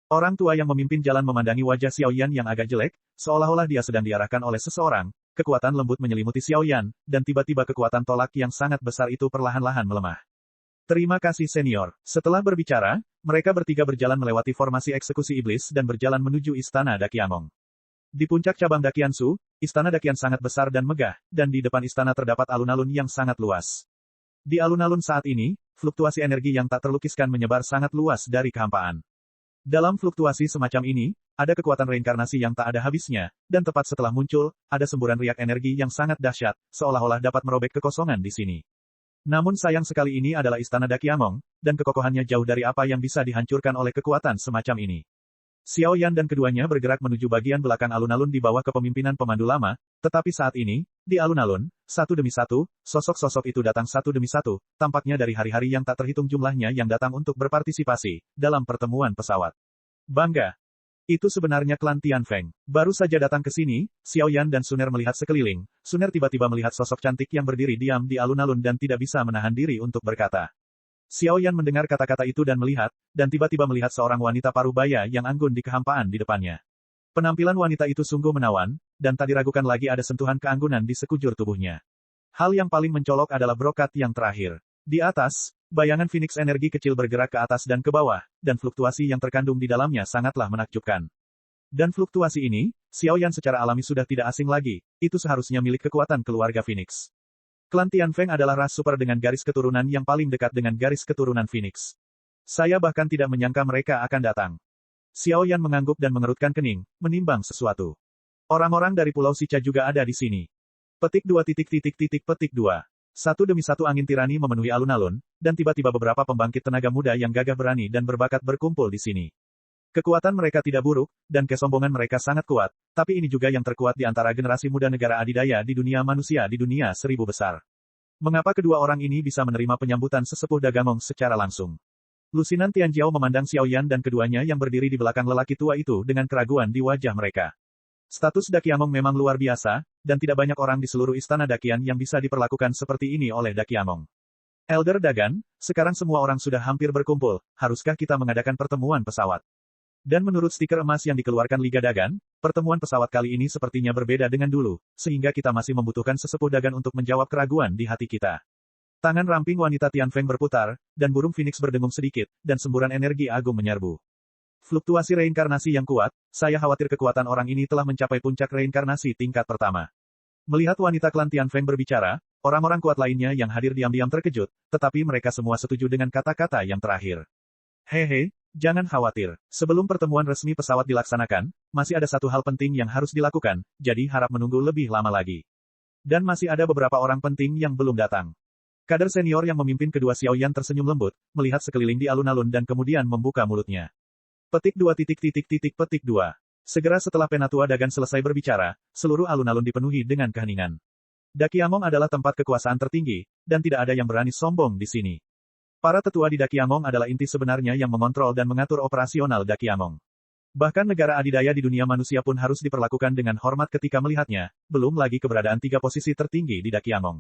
Orang tua yang memimpin jalan memandangi wajah Xiao Yan yang agak jelek, seolah-olah dia sedang diarahkan oleh seseorang. Kekuatan lembut menyelimuti Xiao Yan, dan tiba-tiba kekuatan tolak yang sangat besar itu perlahan-lahan melemah. Terima kasih senior. Setelah berbicara, mereka bertiga berjalan melewati formasi eksekusi iblis dan berjalan menuju istana Dakiamong. Di puncak cabang Dakiansu, istana Dakian sangat besar dan megah, dan di depan istana terdapat alun-alun yang sangat luas. Di alun-alun saat ini, fluktuasi energi yang tak terlukiskan menyebar sangat luas dari kehampaan. Dalam fluktuasi semacam ini, ada kekuatan reinkarnasi yang tak ada habisnya, dan tepat setelah muncul, ada semburan riak energi yang sangat dahsyat, seolah-olah dapat merobek kekosongan di sini. Namun sayang sekali ini adalah istana Dakiamong, dan kekokohannya jauh dari apa yang bisa dihancurkan oleh kekuatan semacam ini. Xiao Yan dan keduanya bergerak menuju bagian belakang alun-alun di bawah kepemimpinan pemandu lama, tetapi saat ini, di alun-alun, satu demi satu, sosok-sosok itu datang satu demi satu, tampaknya dari hari-hari yang tak terhitung jumlahnya yang datang untuk berpartisipasi dalam pertemuan pesawat. Bangga. Itu sebenarnya klan Tianfeng. Baru saja datang ke sini, Xiao Yan dan Suner melihat sekeliling. Suner tiba-tiba melihat sosok cantik yang berdiri diam di alun-alun dan tidak bisa menahan diri untuk berkata. Xiao Yan mendengar kata-kata itu dan melihat, dan tiba-tiba melihat seorang wanita parubaya yang anggun di kehampaan di depannya. Penampilan wanita itu sungguh menawan, dan tak diragukan lagi ada sentuhan keanggunan di sekujur tubuhnya. Hal yang paling mencolok adalah brokat yang terakhir. Di atas, bayangan Phoenix energi kecil bergerak ke atas dan ke bawah, dan fluktuasi yang terkandung di dalamnya sangatlah menakjubkan. Dan fluktuasi ini, Xiao Yan secara alami sudah tidak asing lagi, itu seharusnya milik kekuatan keluarga Phoenix. Klan Tianfeng adalah ras super dengan garis keturunan yang paling dekat dengan garis keturunan Phoenix. Saya bahkan tidak menyangka mereka akan datang. Xiao Yan mengangguk dan mengerutkan kening, menimbang sesuatu. Orang-orang dari Pulau Sicha juga ada di sini. Petik 2 petik 2. Satu demi satu angin tirani memenuhi alun-alun, dan tiba-tiba beberapa pembangkit tenaga muda yang gagah berani dan berbakat berkumpul di sini. Kekuatan mereka tidak buruk, dan kesombongan mereka sangat kuat, tapi ini juga yang terkuat di antara generasi muda negara adidaya di dunia manusia di dunia 1000 besar. Mengapa kedua orang ini bisa menerima penyambutan sesepuh Dagamong secara langsung? Lusinan Tianjiao memandang Xiao Yan dan keduanya yang berdiri di belakang lelaki tua itu dengan keraguan di wajah mereka. Status Dakiamong memang luar biasa, dan tidak banyak orang di seluruh istana Dakian yang bisa diperlakukan seperti ini oleh Dakiamong. Elder Dagan, sekarang semua orang sudah hampir berkumpul, haruskah kita mengadakan pertemuan pesawat? Dan menurut stiker emas yang dikeluarkan Liga Dagan, pertemuan pesawat kali ini sepertinya berbeda dengan dulu, sehingga kita masih membutuhkan sesepuh Dagan untuk menjawab keraguan di hati kita. Tangan ramping wanita Tianfeng berputar, dan burung Phoenix berdengung sedikit, dan semburan energi agung menyerbu. Fluktuasi reinkarnasi yang kuat, saya khawatir kekuatan orang ini telah mencapai puncak reinkarnasi tingkat pertama. Melihat wanita klan Tianfeng berbicara, orang-orang kuat lainnya yang hadir diam-diam terkejut, tetapi mereka semua setuju dengan kata-kata yang terakhir. Hehe. Jangan khawatir, sebelum pertemuan resmi pesawat dilaksanakan, masih ada satu hal penting yang harus dilakukan, jadi harap menunggu lebih lama lagi. Dan masih ada beberapa orang penting yang belum datang. Kader senior yang memimpin kedua Xiao Yan tersenyum lembut, melihat sekeliling di alun-alun dan kemudian membuka mulutnya. Petik 2 petik 2. Segera setelah Penatua Dagan selesai berbicara, seluruh alun-alun dipenuhi dengan keheningan. Dakiamong adalah tempat kekuasaan tertinggi, dan tidak ada yang berani sombong di sini. Para tetua di Dakiamong adalah inti sebenarnya yang mengontrol dan mengatur operasional Dakiamong. Bahkan negara adidaya di dunia manusia pun harus diperlakukan dengan hormat ketika melihatnya, belum lagi keberadaan 3 posisi tertinggi di Dakiamong.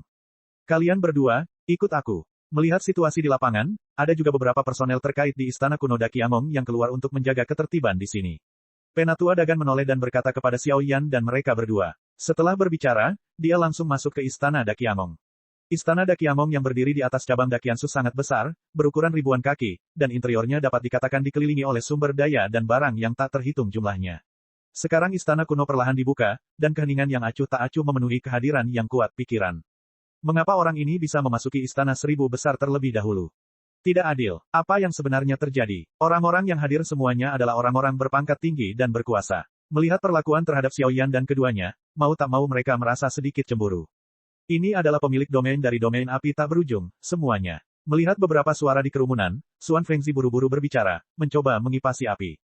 Kalian berdua, ikut aku. Melihat situasi di lapangan, ada juga beberapa personel terkait di Istana Kuno Dakiamong yang keluar untuk menjaga ketertiban di sini. Penatua Dagan menoleh dan berkata kepada Xiao Yan dan mereka berdua. Setelah berbicara, dia langsung masuk ke Istana Dakiamong. Istana Dakiamong yang berdiri di atas cabang Dakiansu sangat besar, berukuran ribuan kaki, dan interiornya dapat dikatakan dikelilingi oleh sumber daya dan barang yang tak terhitung jumlahnya. Sekarang istana kuno perlahan dibuka, dan keheningan yang acuh tak acuh memenuhi kehadiran yang kuat pikiran. Mengapa orang ini bisa memasuki istana 1000 besar terlebih dahulu? Tidak adil. Apa yang sebenarnya terjadi? Orang-orang yang hadir semuanya adalah orang-orang berpangkat tinggi dan berkuasa. Melihat perlakuan terhadap Xiao Yan dan keduanya, mau tak mau mereka merasa sedikit cemburu. Ini adalah pemilik domain dari domain api tak berujung, semuanya. Melihat beberapa suara di kerumunan, Xuan Fengzi buru-buru berbicara, mencoba mengipasi api.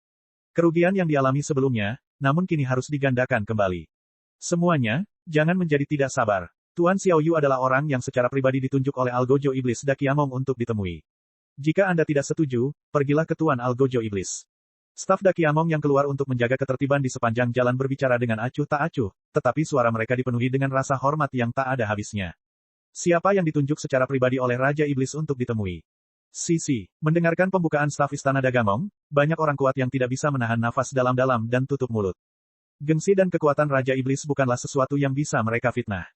Kerugian yang dialami sebelumnya, namun kini harus digandakan kembali. Semuanya, jangan menjadi tidak sabar. Tuan Xiaoyu adalah orang yang secara pribadi ditunjuk oleh Algojo Iblis Dakiamong untuk ditemui. Jika Anda tidak setuju, pergilah ke Tuan Algojo Iblis. Staf Dakiamong yang keluar untuk menjaga ketertiban di sepanjang jalan berbicara dengan acuh tak acuh, tetapi suara mereka dipenuhi dengan rasa hormat yang tak ada habisnya. Siapa yang ditunjuk secara pribadi oleh Raja Iblis untuk ditemui? Sisi, mendengarkan pembukaan staf Istana Dagamong, banyak orang kuat yang tidak bisa menahan nafas dalam-dalam dan tutup mulut. Gengsi dan kekuatan Raja Iblis bukanlah sesuatu yang bisa mereka fitnah.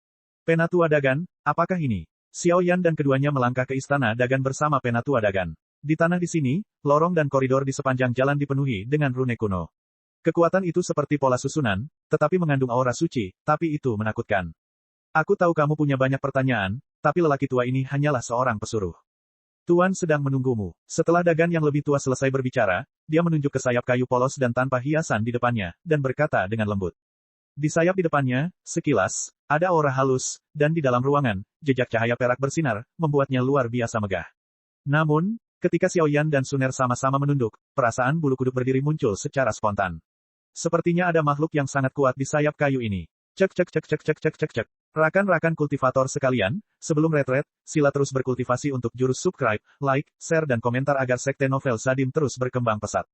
Penatua Dagan, apakah ini? Xiao Yan dan keduanya melangkah ke Istana Dagan bersama Penatua Dagan. Di tanah di sini, lorong dan koridor di sepanjang jalan dipenuhi dengan rune kuno. Kekuatan itu seperti pola susunan, tetapi mengandung aura suci, tapi itu menakutkan. Aku tahu kamu punya banyak pertanyaan, tapi lelaki tua ini hanyalah seorang pesuruh. Tuan sedang menunggumu. Setelah Dagan yang lebih tua selesai berbicara, dia menunjuk ke sayap kayu polos dan tanpa hiasan di depannya, dan berkata dengan lembut. Di sayap di depannya, sekilas, ada aura halus, dan di dalam ruangan, jejak cahaya perak bersinar, membuatnya luar biasa megah. Namun, ketika Xiao Yan dan Suner sama-sama menunduk, perasaan bulu kuduk berdiri muncul secara spontan. Sepertinya ada makhluk yang sangat kuat di sayap kayu ini. Cek cek cek cek cek cek cek cek. Rakan-rakan kultivator sekalian, sebelum retret, sila terus berkultivasi untuk jurus subscribe, like, share dan komentar agar sekte novel Sadim terus berkembang pesat.